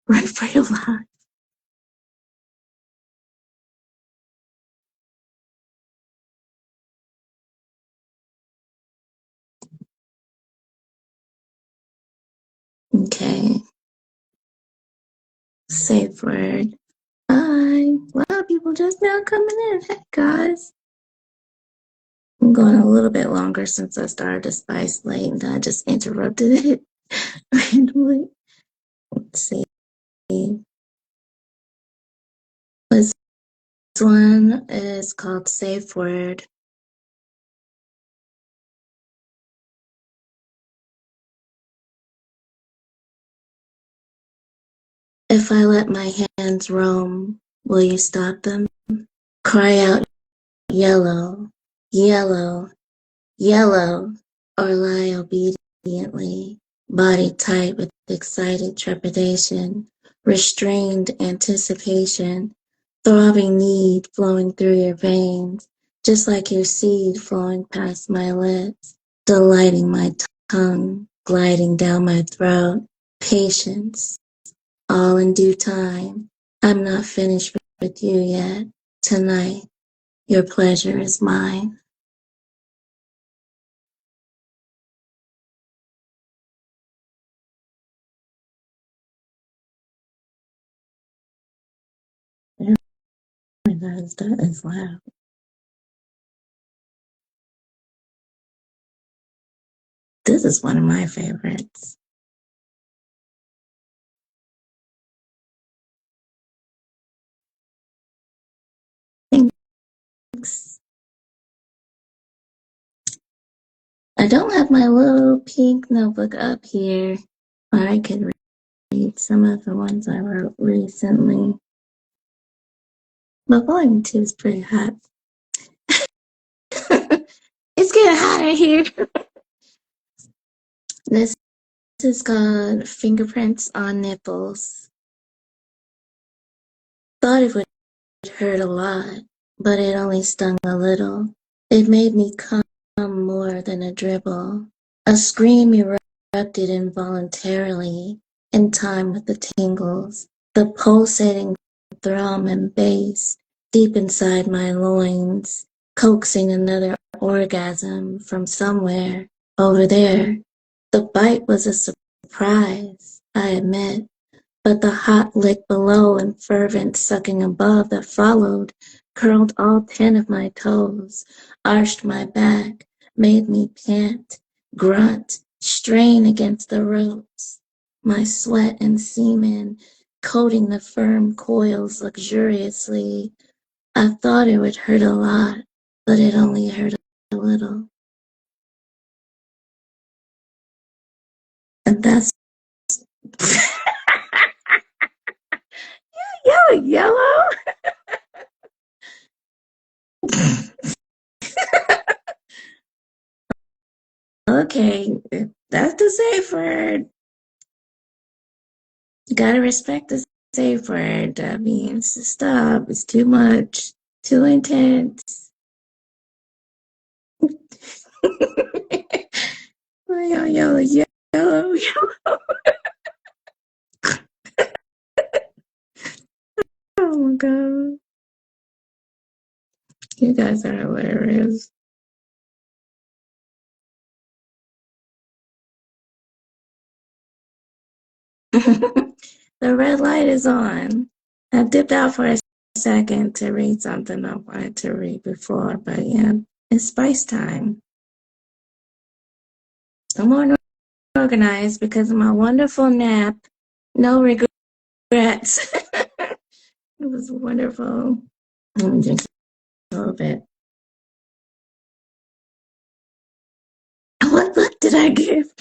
right for your life. Okay. Safe word. Hi. A lot of people just now coming in. Hey, guys. I'm going a little bit longer since I started the spice late and I just interrupted it randomly. Let's see. This one is called Safe Word. If I let my hands roam, will you stop them? Cry out yellow, yellow, yellow, or lie obediently, body tight with excited trepidation, restrained anticipation, throbbing need flowing through your veins, just like your seed flowing past my lips, delighting my tongue, gliding down my throat, patience, all in due time. I'm not finished with you yet. Tonight, your pleasure is mine. That is loud. This is one of my favorites. Thanks. I don't have my little pink notebook up here, or I could read some of the ones I wrote recently. But volume 2 is pretty hot. It's getting hotter here. This is called Fingerprints on Nipples. Thought it would hurt a lot, but it only stung a little. It made me come more than a dribble. A scream erupted involuntarily, in time with the tingles, the pulsating thrum and bass deep inside my loins, coaxing another orgasm from somewhere over there. The bite was a surprise, I admit, but the hot lick below and fervent sucking above that followed curled all 10 of my toes, arched my back, made me pant, grunt, strain against the ropes. My sweat and semen coating the firm coils luxuriously. I thought it would hurt a lot, but it only hurt a little. And that's yellow. Okay, that's the safe word. You gotta respect the safe word. That means to stop. It's too much, too intense. Yellow, yellow, yellow, yellow. You guys are hilarious. The red light is on. I dipped out for a second to read something I wanted to read before, but yeah, it's spice time. I'm more organized because of my wonderful nap. No regrets. It was wonderful. Let me drink a little bit. What look did I give?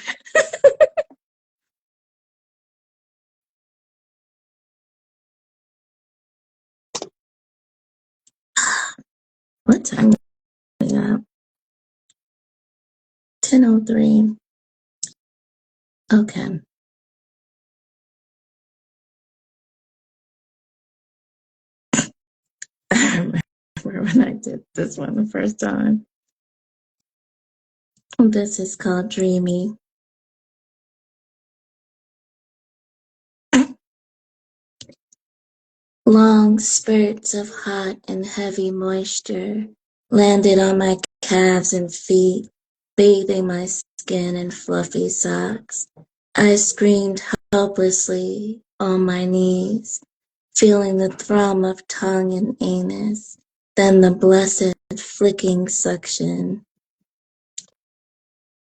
What time? Yeah, 10:03. Okay. I remember when I did this one the first time. This is called Dreamy. Long spurts of hot and heavy moisture landed on my calves and feet, bathing my skin in fluffy socks. I screamed helplessly on my knees, feeling the thrum of tongue and anus, then the blessed flicking suction,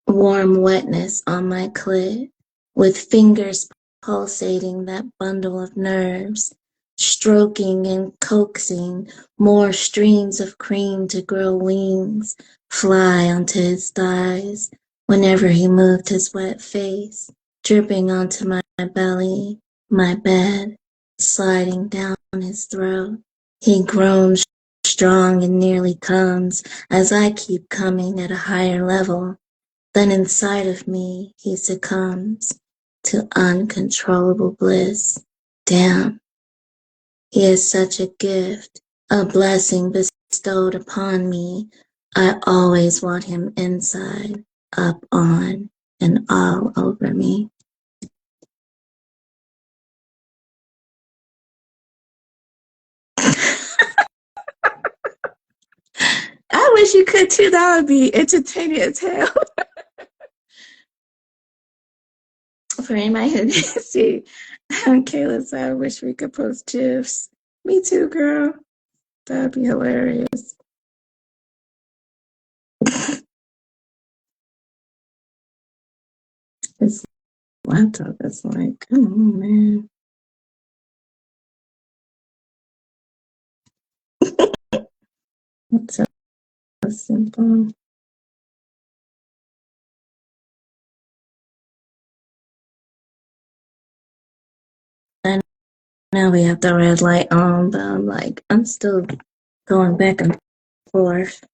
warm wetness on my clit, with fingers pulsating that bundle of nerves, stroking and coaxing more streams of cream to grow wings, fly onto his thighs whenever he moved his wet face, dripping onto my belly, my bed, sliding down his throat. He groans strong and nearly comes as I keep coming at a higher level. Then inside of me, he succumbs to uncontrollable bliss. Damn, he is such a gift, a blessing bestowed upon me. I always want him inside, up on, and all over me. I wish you could too. That would be entertaining as hell. For anybody who didn't see, Kayla said, I wish we could post GIFs. Me too, girl. That'd be hilarious. This laptop is like, come on, man. It's so simple. And now we have the red light on, but I'm still going back and forth.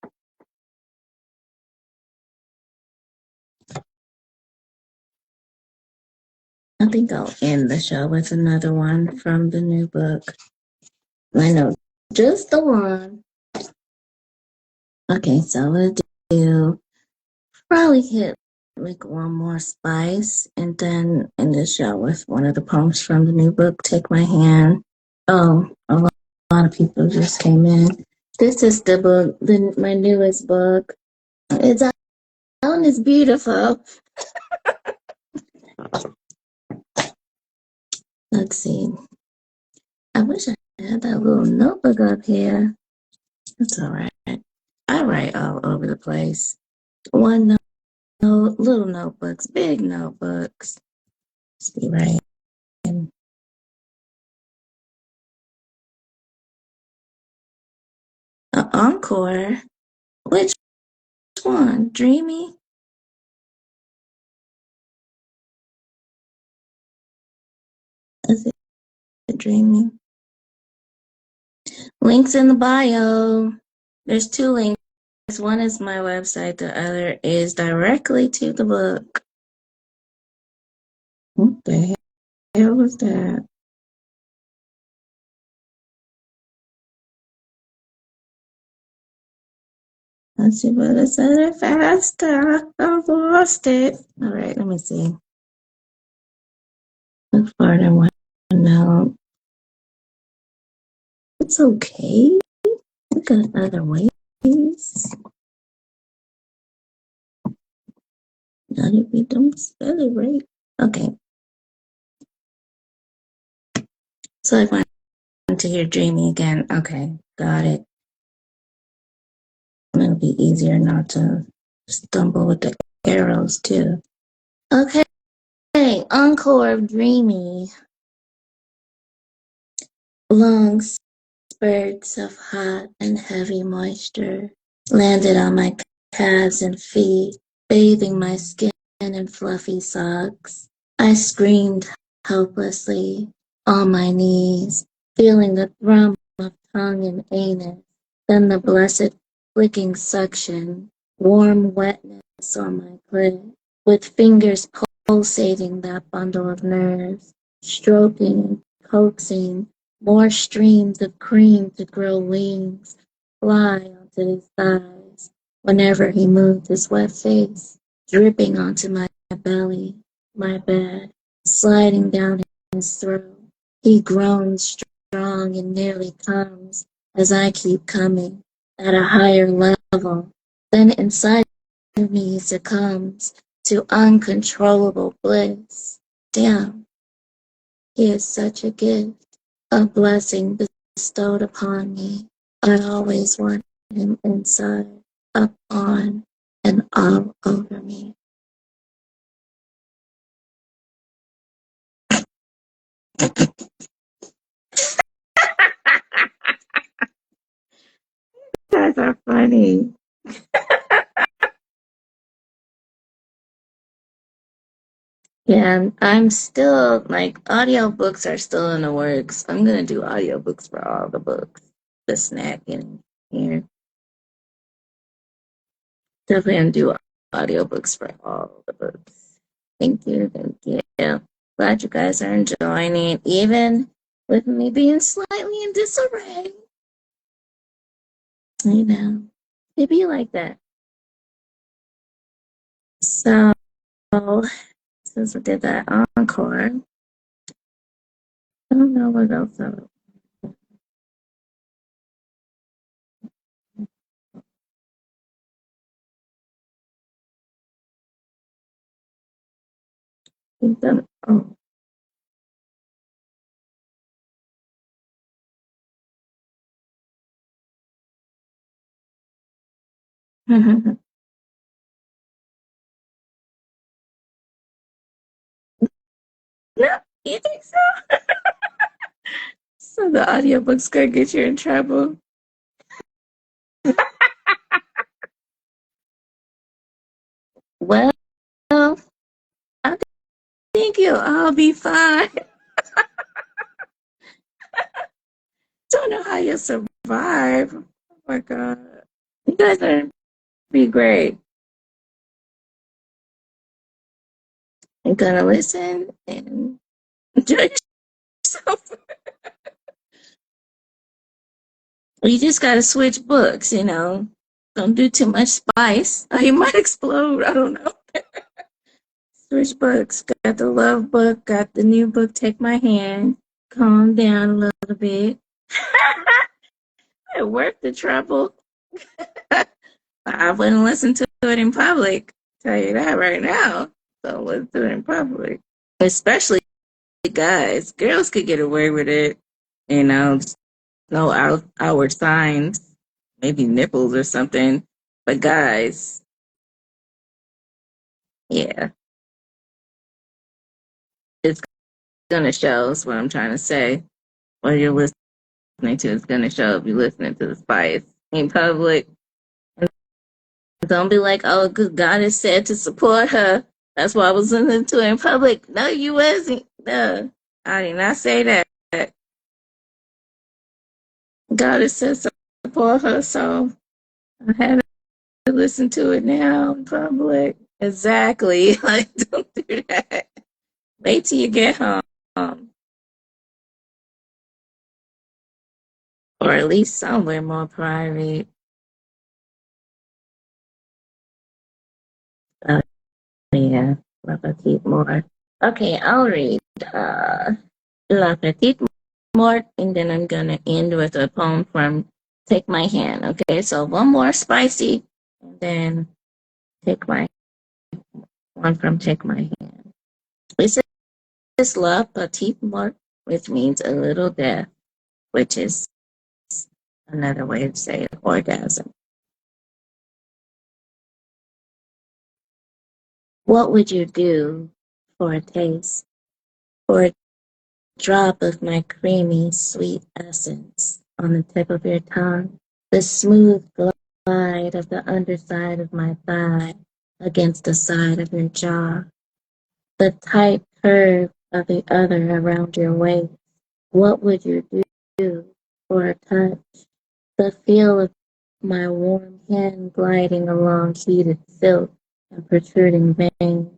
I think I'll end the show with another one from the new book. I know just the one. Okay, so we'll do probably hit like one more spice and then end the show with one of the poems from the new book, Take My Hand. Oh, a lot of people just came in. This is the book, my newest book. It's out and it's beautiful. Let's see. I wish I had that little notebook up here. That's all right. I write all over the place. One note, little notebooks, big notebooks. Let's be right. Encore. Which one? Dreamy? Is it Dreamy? Links in the bio. There's two links. One is my website, the other is directly to the book. What the hell was that? Let's see what it said faster. I've lost it. All right, let me see. Look for it one note. It's okay. Look at other ways Not if we don't spell it right. Okay. So I want to hear Dreamy again. Okay, got it. It'll be easier not to stumble with the arrows too. Okay, encore of Dreamy. Long spurts of hot and heavy moisture landed on my calves and feet, bathing my skin in fluffy socks. I screamed helplessly on my knees, feeling the thrum of tongue and anus, then the blessed flicking suction, warm wetness on my clit, with fingers pulsating that bundle of nerves, stroking and coaxing more streams of cream to grow wings, fly onto his thighs whenever he moved his wet face, dripping onto my belly, my bed, sliding down his throat. He groans strong and nearly comes as I keep coming at a higher level. Then inside of me he succumbs to uncontrollable bliss. Damn, he is such a gift. A blessing bestowed upon me. I always want him inside, up on, and all over me. You guys are funny. Yeah, I'm still like audiobooks are still in the works. I'm gonna do audiobooks for all the books. The snacking here. Definitely gonna do audiobooks for all the books. Thank you, thank you. Glad you guys are enjoying it, even with me being slightly in disarray. You know, it be like that. So, since we did that encore, I don't know what else I think that. Oh. No, you think so? So the audiobook's gonna get you in trouble. Well, I think you'll all be fine. Don't know how you'll survive. Oh my god. You guys are gonna be great. I'm gonna listen and enjoy yourself. You just gotta switch books, you know. Don't do too much spice. Or you might explode. I don't know. Switch books. Got the love book, got the new book, Take My Hand. Calm down a little bit. It worth the trouble. I wouldn't listen to it in public. Tell you that right now. Don't listen to it in public. Especially guys. Girls could get away with it. You know, no outward signs. Maybe nipples or something. But guys, yeah. It's gonna show is what I'm trying to say. What you're listening to is gonna show if you're listening to the spice in public. Don't be like, oh, good God has said to support her. That's why I was listening to it in public. No, you wasn't. No, I did not say that. God has said support her, so I had to listen to it now in public. Exactly. Like, don't do that. Wait till you get home. Or at least somewhere more private. Uh, yeah, La Petite Mort. Okay, I'll read La Petite Mort, and then I'm gonna end with a poem from Take My Hand. Okay, so one more spicy, and then take my one from Take My Hand. It says love petit mort, which means a little death, which is another way of saying orgasm. What would you do for a taste, for a drop of my creamy, sweet essence on the tip of your tongue, the smooth glide of the underside of my thigh against the side of your jaw, the tight curve of the other around your waist? What would you do for a touch? The feel of my warm hand gliding along heated silk and protruding veins,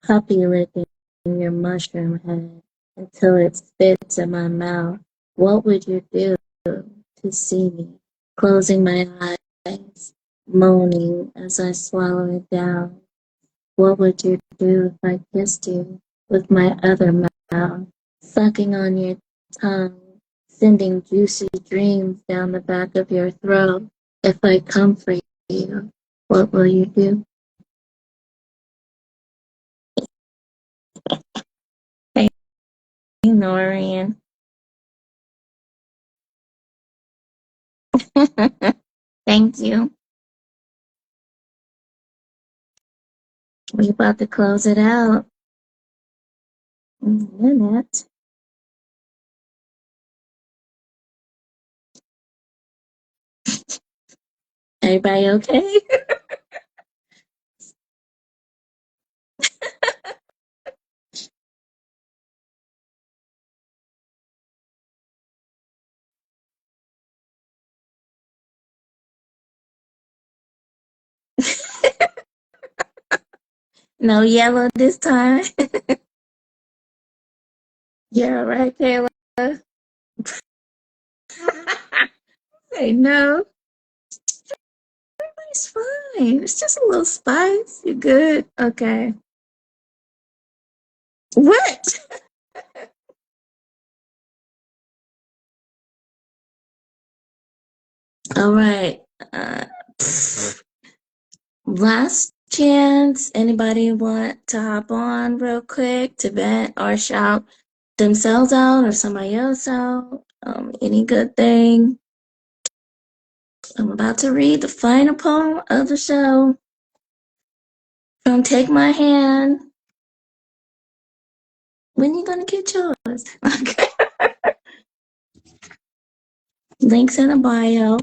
puppy licking your mushroom head until it spits in my mouth. What would you do to see me? Closing my eyes, moaning as I swallow it down. What would you do if I kissed you with my other mouth, sucking on your tongue, sending juicy dreams down the back of your throat? If I come for you, what will you do? Hey, Norian. Thank you. We about to close it out in a minute. Everybody okay? No yellow this time. You're all right, Kayla. Say no. It's fine. It's just a little spice. You're good. Okay. What? All right. Last chance. Anybody want to hop on real quick to vent or shout themselves out or somebody else out? Any good thing? I'm about to read the final poem of the show from Take My Hand. When you gonna get yours? Okay. Links in the bio.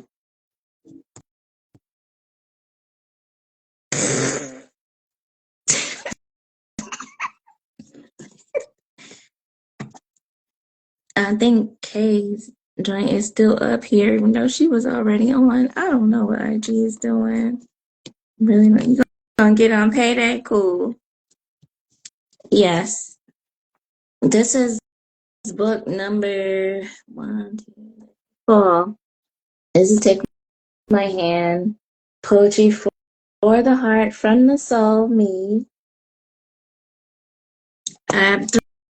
I think Kay's joint is still up here, even though she was already on. I don't know what IG is doing. Really, you gonna get on payday? Cool. Yes. This is book number 1, 2, 4. This is Take My Hand. Poetry for the Heart, from the Soul, me. I have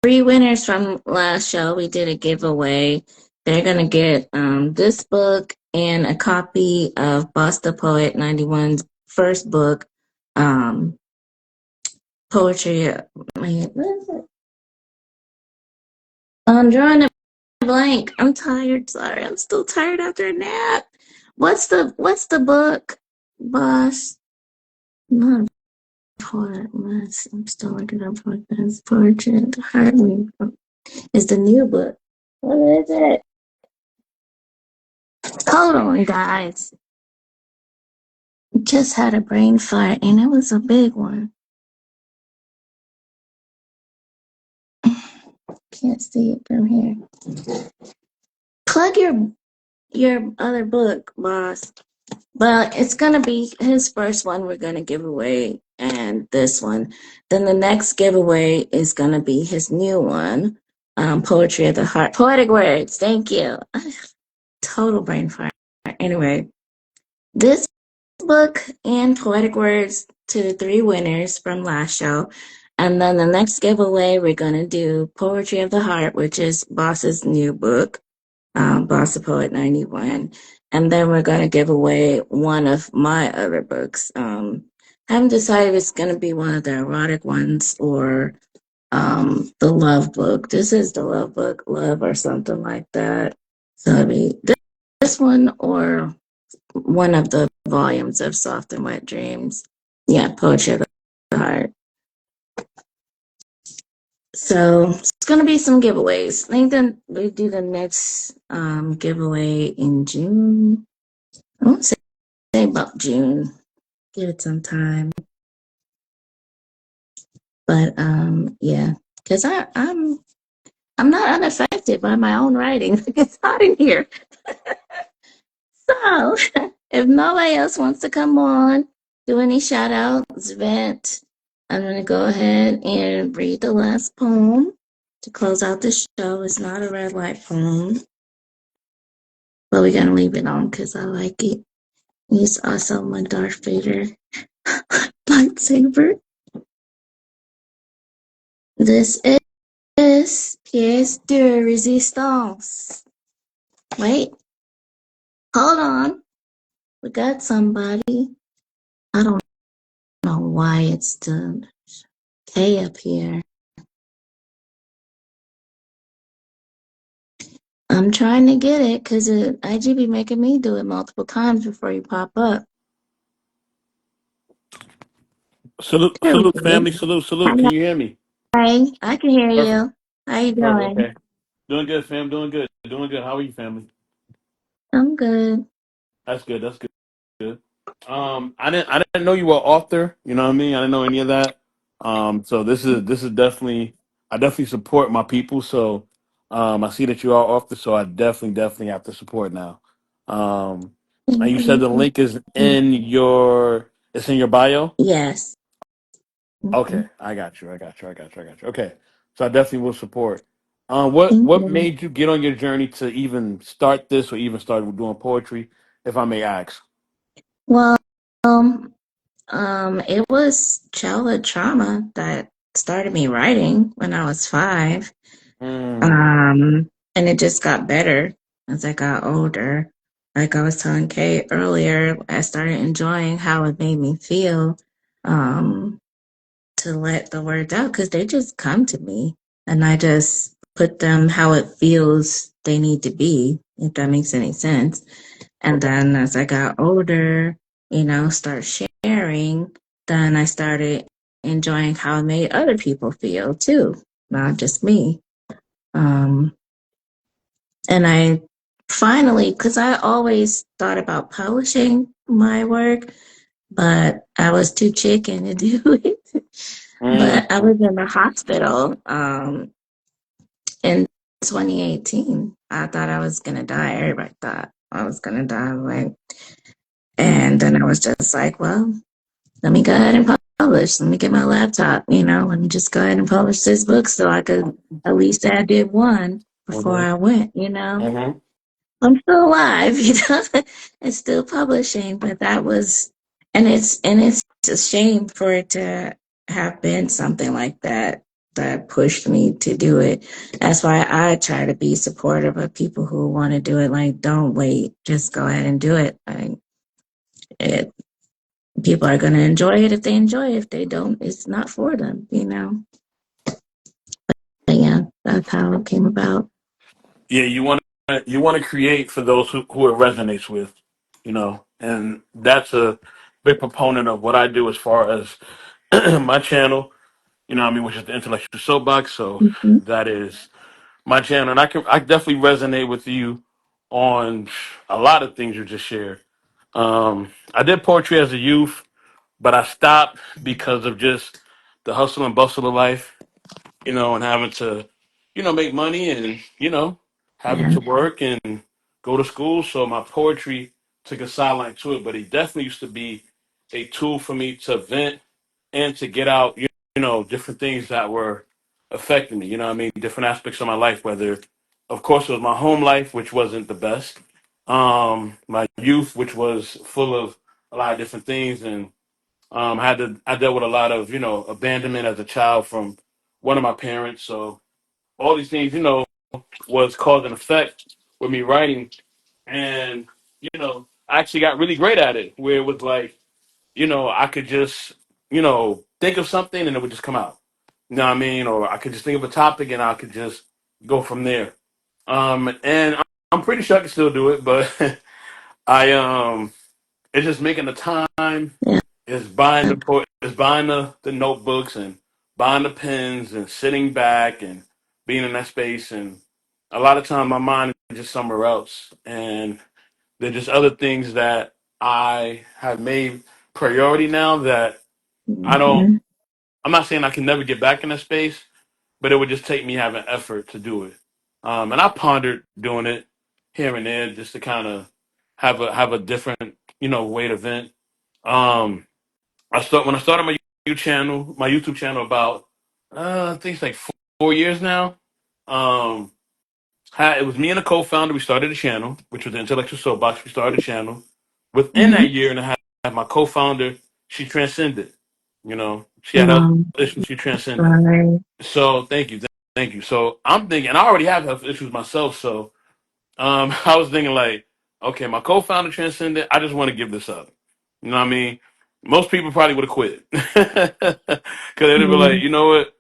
3 winners from last show. We did a giveaway. They're going to get this book and a copy of Boss the Poet 91's first book, Poetry. Wait, what is it? I'm drawing a blank. I'm tired. Sorry. I'm still tired after a nap. What's the book, Boss? Not poet. I'm still looking up for this. Poetry of the Heart. It's the new book. What is it? Hold on, guys. Just had a brain fart, and it was a big one. Can't see it from here. Plug your other book, Boss. Well, it's gonna be his first one we're gonna give away, and this one. Then the next giveaway is gonna be his new one, Poetry of the Heart. Poetic Words. Thank you. Total brain fart. Anyway, this book and Poetic Words to the 3 winners from last show. And then the next giveaway, we're going to do Poetry of the Heart, which is Boss's new book, Boss the Poet 91. and then we're going to give away one of my other books. I haven't decided if it's going to be one of the erotic ones or the love book. This is the love book, love or something like that. So it'll be this one or one of the volumes of Soft and Wet Dreams. Yeah, Poetry of the Heart. So it's gonna be some giveaways. I think then we do the next giveaway in June. I won't say about June. Give it some time. But yeah. Because I'm not unaffected by my own writing. It's hot in here. So if nobody else wants to come on, do any shout outs, vent, I'm gonna go ahead and read the last poem to close out the show. It's not a red light poem, but we're gonna leave it on because I like it. It's also my Darth Vader lightsaber. This is pièce de résistance. Wait, hold on. We got somebody. I don't know why it's the K up here. I'm trying to get it because IG be making me do it multiple times before you pop up. Salute, There we salute, go. family. Salute, salute. Can you hear me? Hi, I can hear Perfect. you. How you Perfect. doing? Okay. Doing good, fam. Doing good. Doing good. How are you, family? I'm good. That's good. That's good. Good. I didn't know you were an author. You know what I mean? I didn't know any of that. So this is definitely, I definitely support my people. So, I see that you are author. So I definitely have to support now. Um, and you said the link is in your, it's in your bio. Yes. Okay, Mhm. I got you. Okay, so I definitely will support. What Okay. made you get on your journey to even start this or even start doing poetry, if I may ask? Well, um, it was childhood trauma that started me writing when I was 5. Mm, And it just got better as I got older. Like I was telling Kate earlier, I started enjoying how it made me feel um, to let the words out because they just come to me and I just put them how it feels they need to be, if that makes any sense. And okay. then as I got older, start sharing, then I started enjoying how it made other people feel too, not just me. Um, and I finally, because I always thought about publishing my work, but I was too chicken to do it. Mm, But I was in the hospital in 2018. I thought I was gonna die. Everybody thought I was gonna die. Like, and then I was just like, well, let me go ahead and publish. Let me get my laptop. Let me just go ahead and publish this book so I could at least I did one before hmm I went. hmm I'm still alive, and still publishing, but that was, and it's a shame for it to have been something like that that pushed me to do it. That's why I try to be supportive of people who want to do it. Like, don't wait, just go ahead and do it. Like, it, people are going to enjoy it if they enjoy it. If they don't, it's not for them. But yeah, that's how it came about. Yeah, you want to create for those who it resonates with, and that's a big proponent of what I do as far as my channel. You know what I mean, which is the intellectual soapbox. So Mhm. that is my channel, and I definitely resonate with you on a lot of things you just shared. I did poetry as a youth, but I stopped because of just the hustle and bustle of life, and having to, make money and having Yeah. to work and go to school. So my poetry took a sideline to it, but it definitely used to be a tool for me to vent and to get out, different things that were affecting me. You know what I mean? Different aspects of my life, whether, of course, it was my home life, which wasn't the best. My youth, which was full of a lot of different things, and I dealt with a lot of, abandonment as a child from one of my parents. So all these things, was cause and effect with me writing. And I actually got really great at it, where it was like, I could just, think of something and it would just come out. You know what I mean? Or I could just think of a topic and I could just go from there. And I'm pretty sure I can still do it, but I it's just making the time, Yeah. it's buying the notebooks and buying the pens and sitting back and being in that space. And a lot of time my mind is just somewhere else. And there's just other things that I have made priority now that I don't. Mm-hmm. I'm not saying I can never get back in that space, but it would just take me having effort to do it. And I pondered doing it here and there just to kind of have a different way to vent. Um, when I started my YouTube channel about I think it's like 4 years now. Um, it was me and a co-founder. We started a channel, which was the Intellectual Soapbox. We started a channel. Within Mm-hmm. that year and a half, my co-founder, she transcended. She had health Um, issues. She transcended. right. So thank you. So I'm thinking, I already have health issues myself. So I was thinking like, okay, my co-founder transcended. I just want to give this up. You know what I mean? Most people probably would have quit because they'd be like, Mm-hmm. you know what?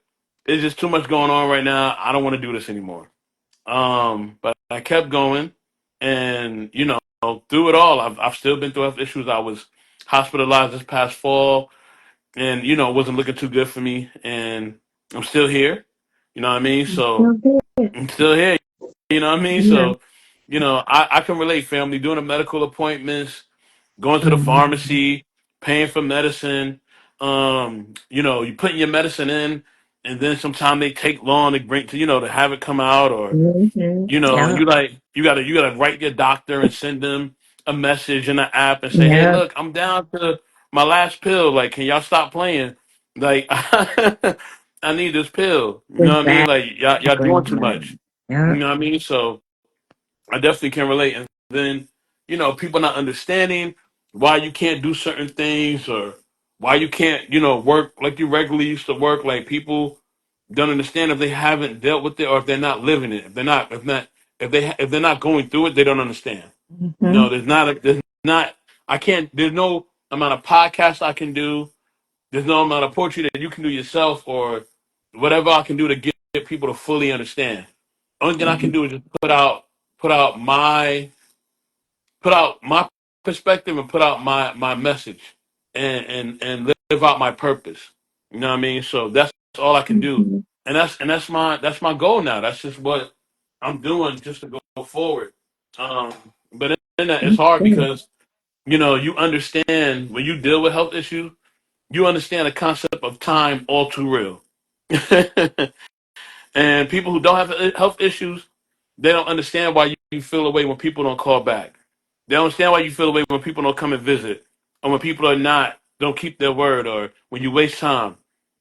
It's just too much going on right now. I don't want to do this anymore. But I kept going, and through it all, I've still been through health issues. I was hospitalized this past fall, and it wasn't looking too good for me. And I'm still here. You know what I mean? So Okay. I'm still here. You know what I mean? Yeah. So I can relate. Family doing the medical appointments, going to the Mm-hmm. pharmacy, paying for medicine. You putting your medicine in, and then sometimes they take long to bring to have it come out, or Mm-hmm. and Yep. you gotta write your doctor and send them a message in the app and say, hey, Yep. look, I'm down to my last pill. Like, can y'all stop playing? Like, I need this pill. You know what I mean? Exactly. Like, y'all doing too much. You Yep. know what I mean? So I definitely can relate. And then, people not understanding why you can't do certain things or why you can't, work like you regularly used to work. Like people don't understand if they haven't dealt with it or if they're not living it. If they're not going through it, they don't understand. Mm-hmm. There's not, I can't, there's no amount of podcasts I can do. There's no amount of poetry that you can do yourself or whatever I can do to get people to fully understand. Only thing I can do is just put out my perspective and put out my message and live out my purpose. You know what I mean? So that's all I can do. Mm-hmm. And that's my goal now. That's just what I'm doing just to go forward. Um but in that it's hard Okay. because you understand when you deal with health issues, you understand the concept of time all too real. And people who don't have health issues, they don't understand why you feel away when people don't call back. They don't understand why you feel away when people don't come and visit, or when people don't keep their word, or when you waste time.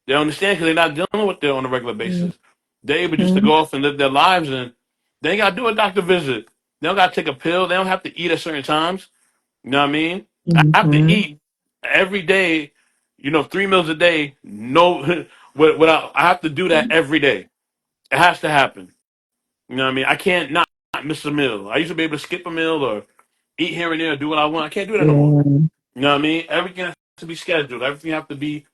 They don't understand because they're not dealing with it on a regular basis. They're able just to Mm-hmm. go off and live their lives, and they ain't got to do a doctor visit. They don't got to take a pill. They don't have to eat at certain times. You know what I mean? I have to Mm-hmm. eat every day. 3 meals a day. No, without I have to do that every day. It has to happen. You know what I mean? I can't not miss a meal. I used to be able to skip a meal or eat here and there, do what I want. I can't do that no more. Yeah. You know what I mean? Everything has to be scheduled. Everything has to be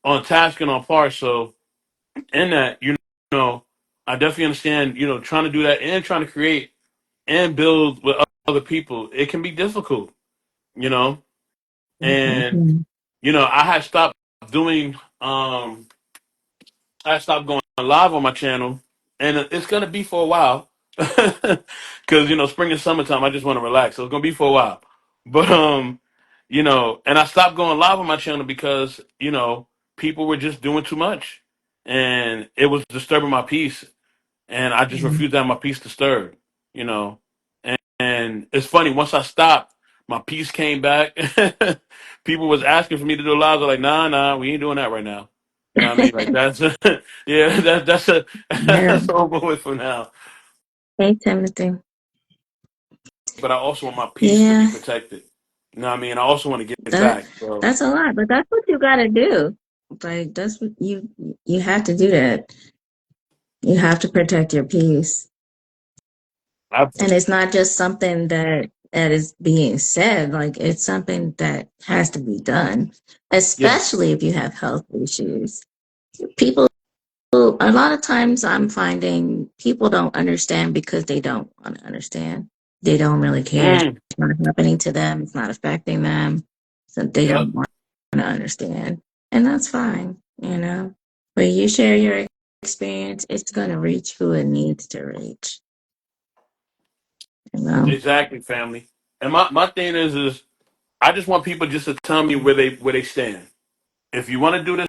on task and on par. So in that, know, I definitely understand, trying to do that and trying to create and build with other people. It can be difficult, you know? And, Mm-hmm. I had stopped doing I stopped going live on my channel, and it's gonna be for a while, because spring and summertime. I just want to relax, so it's gonna be for a while. But and I stopped going live on my channel because people were just doing too much, and it was disturbing my peace, and I just refused to have my peace disturbed. You know, and it's funny once I stopped, my peace came back. People was asking for me to do lives. I'm like, nah, we ain't doing that right now. You know what I mean? Like that's yeah, that's a Yeah. that's over with for now. Hey, Timothy. But I also want my peace to be Yeah, protected. You know what I mean? I also want to get it that back. So that's a lot, but that's what you gotta do. Like that's what you have to do that. You have to protect your peace. I And it's not just something that that is being said. Like it's something that has to be done, Yeah. especially if you have health issues. People, a lot of times I'm finding people don't understand because they don't want to understand. They don't really care. It's Mm. not happening to them. It's not affecting them. So they Yep. don't want to understand. And that's fine, you know. But you share your experience, it's going to reach who it needs to reach, you know. Exactly, family. And my thing is I just want people just to tell me where they stand. If you want to do this,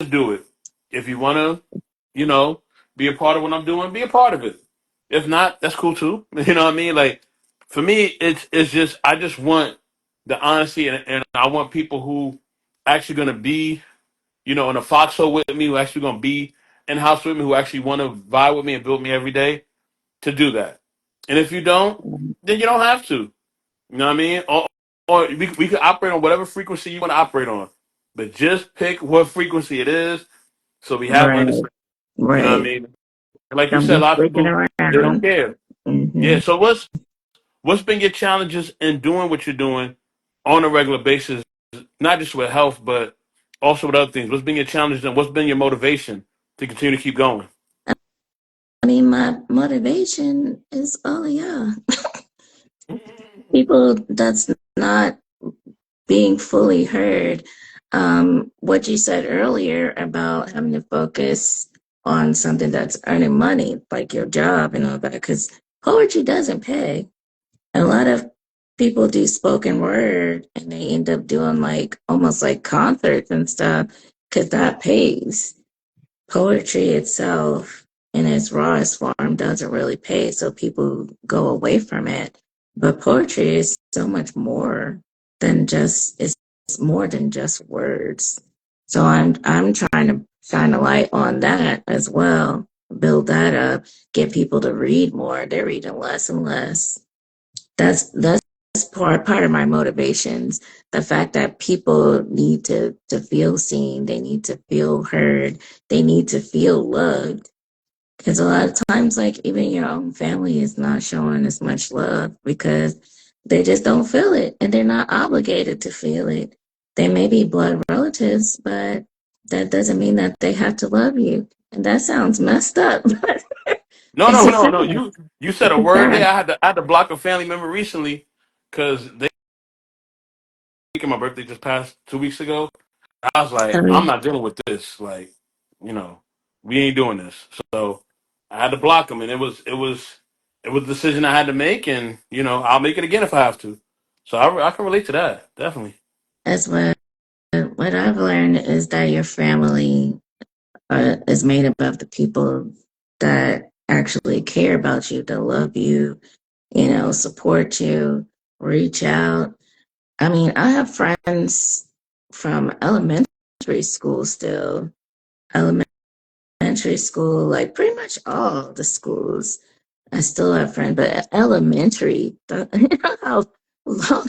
do it. If you want to, you know, be a part of what I'm doing, be a part of it. If not, that's cool too. You know what I mean? Like for me, it's just I just want the honesty, and I want people who actually gonna be, in a foxhole with me, who actually gonna be in the house with me, who actually want to vibe with me and build me every day to do that. And if you don't, then you don't have to. You know what I mean? Or we could operate on whatever frequency you want to operate on, but just pick what frequency it is, so we have Right, understanding. You know what I right. mean? And like you Don't said, a be lot of freaking people they don't around. care. Hmm. Yeah. So what's been your challenges in doing what you're doing on a regular basis, not just with health, but also with other things? What's been your challenges and what's been your motivation to continue to keep going? I mean, my motivation is, oh yeah, people that's not being fully heard. What you said earlier about having to focus on something that's earning money, like your job and all that, because poetry doesn't pay. A lot of people do spoken word and they end up doing like almost like concerts and stuff because that pays. Poetry itself in its rawest form doesn't really pay, so people go away from it. But poetry is so much more than just it's more than just words. So I'm trying to shine a light on that as well, build that up, get people to read more. They're reading less and less. That's part of my motivations. The fact that people need to feel seen, they need to feel heard, they need to feel loved. Because a lot of times, like even your own family is not showing as much love because they just don't feel it and they're not obligated to feel it. They may be blood relatives, but that doesn't mean that they have to love you. And that sounds messed up, but No, it's no, a no, fact. no. You said It's a a word there. fact. I had to block a family member recently because my birthday just passed 2 weeks ago. I was like, I'm Um, not dealing with this. Like, you know, we ain't doing this. So I had to block him, and it was a decision I had to make, and I'll make it again if I have to. So I can relate to that definitely. as well. What I've learned is that your family is made up of the people that actually care about you, that love you, support you, reach out. I mean, I have friends from elementary school still, elementary school, like pretty much all the schools. I still have friends, but elementary, you know how long,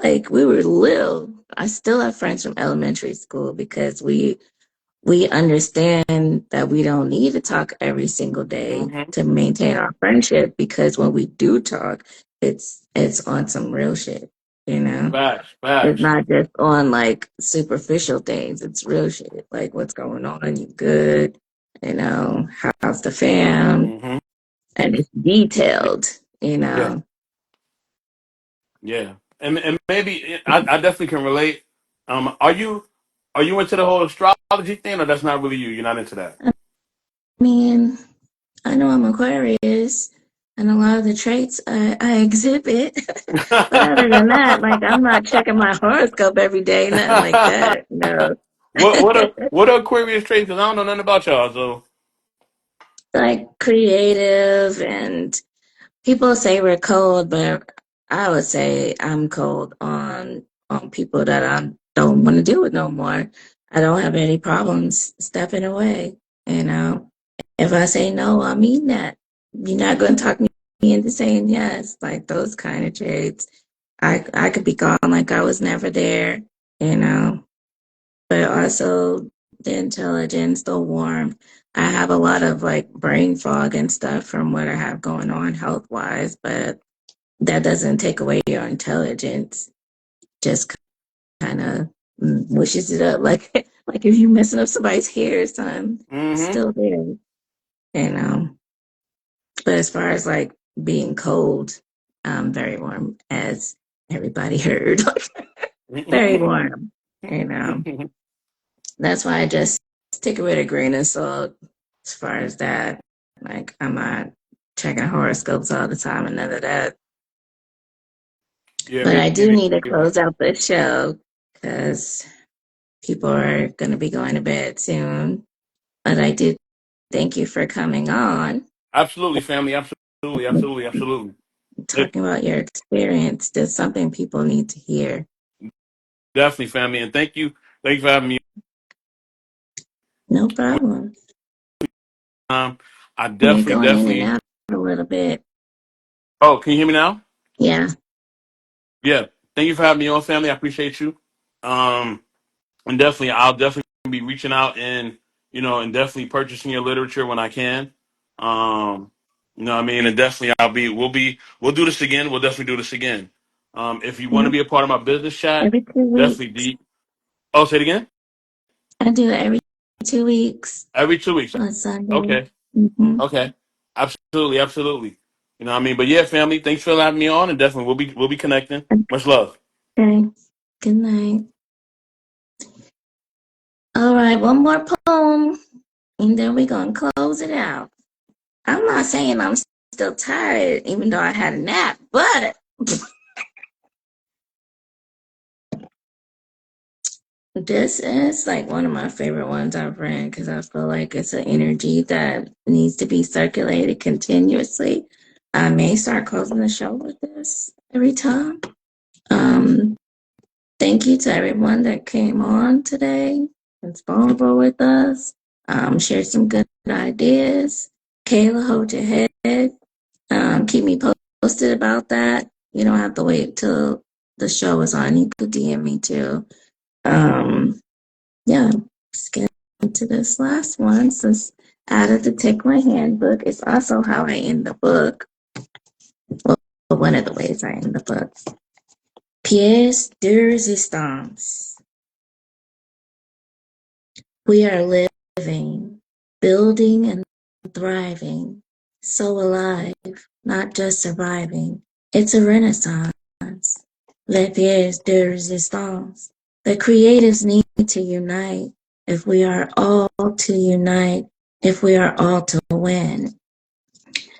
like we were little. I still have friends from elementary school because we understand that we don't need to talk every single day Hmm. to maintain our friendship because when we do talk, it's on some real shit, you know? Facts, It's facts. not just on like superficial things, it's real shit. Like what's going on, you good, how's the fam? Hmm. And it's detailed, you Yeah, know. yeah, and maybe I definitely can relate. Are you into the whole astrology thing, or that's not really you? You're not into that. I mean, I know I'm Aquarius and a lot of the traits I exhibit. But other than that, like I'm not checking my horoscope every day, nothing like that. No. what are Aquarius traits? Because I don't know nothing about y'all. So Like creative and people say we're cold, but I would say I'm cold on people that I don't want to deal with no more. I don't have any problems stepping away, you know. If I say no, I mean that. You're not going to talk me into saying yes, like those kind of traits. I could be gone like I was never there, you know. But also the intelligence, the warmth. I have a lot of like brain fog and stuff from what I have going on health wise, but that doesn't take away your intelligence. Just kind of wishes it up. Like like if you messing up somebody's hair or something, it's Mm-hmm. still there. And but as far as like being cold, very warm, as everybody heard. Very warm. And that's why I just take it with a grain of salt as far as that. Like I'm not checking horoscopes all the time and none of that. Yeah, But me I do need to neither. close out the show because people are going to be going to bed soon. But I do thank you for coming on, Absolutely, family. Absolutely, absolutely, absolutely. It, talking about your experience. That's something people need to hear. definitely, family. And thank you for having me. No problem. I You're definitely, going in and definitely. out a little bit. Oh, can you hear me now? Yeah. Yeah. Thank you for having me on, family. I appreciate you. Um, and definitely, I'll definitely be reaching out and and definitely purchasing your literature when I can. You know what I mean? And definitely, we'll do this again. We'll definitely do this again. If you want to Yep. be a part of my business chat, Every 2 weeks. definitely. Oh, say it again. I do it every 2 weeks Every 2 weeks. on Sunday. Okay. Mm-hmm. Okay. Absolutely. Absolutely. You know what I mean? But yeah, family, thanks for having me on, and definitely we'll be connecting. Much love. Okay. Good night. All right, one more poem, and then we're gonna close it out. I'm not saying I'm still tired, even though I had a nap, but this is like one of my favorite ones I've read because I feel like it's an energy that needs to be circulated continuously. I may start closing the show with this every time. Um, Thank you to everyone that came on today. It's vulnerable with us. Share some good ideas. Kayla, hold your head. Keep me posted about that. You don't have to wait till the show is on. You could DM me too. Yeah, let's get into this last one. Since added to Take My Handbook, it's also how I end the book. Well, one of the ways I end the book. Pièce de résistance. We are living, building, and thriving, so alive, not just surviving. It's a renaissance. Les pièces de résistance. The creatives need to unite. If we are all to unite, if we are all to win.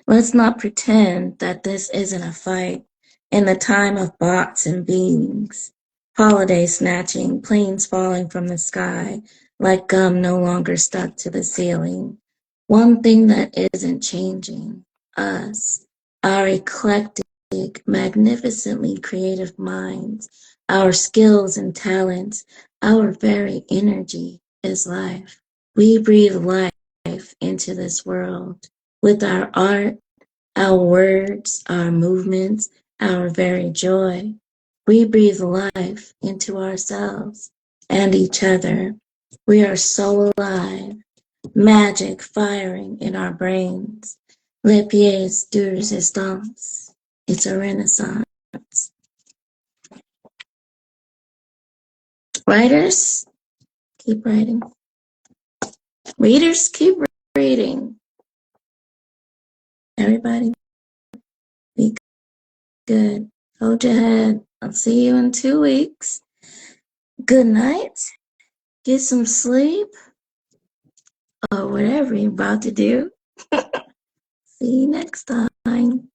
Let's not pretend that this isn't a fight in the time of bots and beings, holiday snatching, planes falling from the sky like gum no longer stuck to the ceiling. One thing that isn't changing, us, our eclectic, magnificently creative minds, our skills and talents, our very energy is life. We breathe life into this world with our art, our words, our movements, our very joy. We breathe life into ourselves and each other. We are so alive, magic firing in our brains. Les pieds de résistance. It's a renaissance. Writers, keep writing. Readers, keep reading. Everybody be good. Hold your head. I'll see you in 2 weeks. Good night. Get some sleep or whatever you're about to do. See you next time.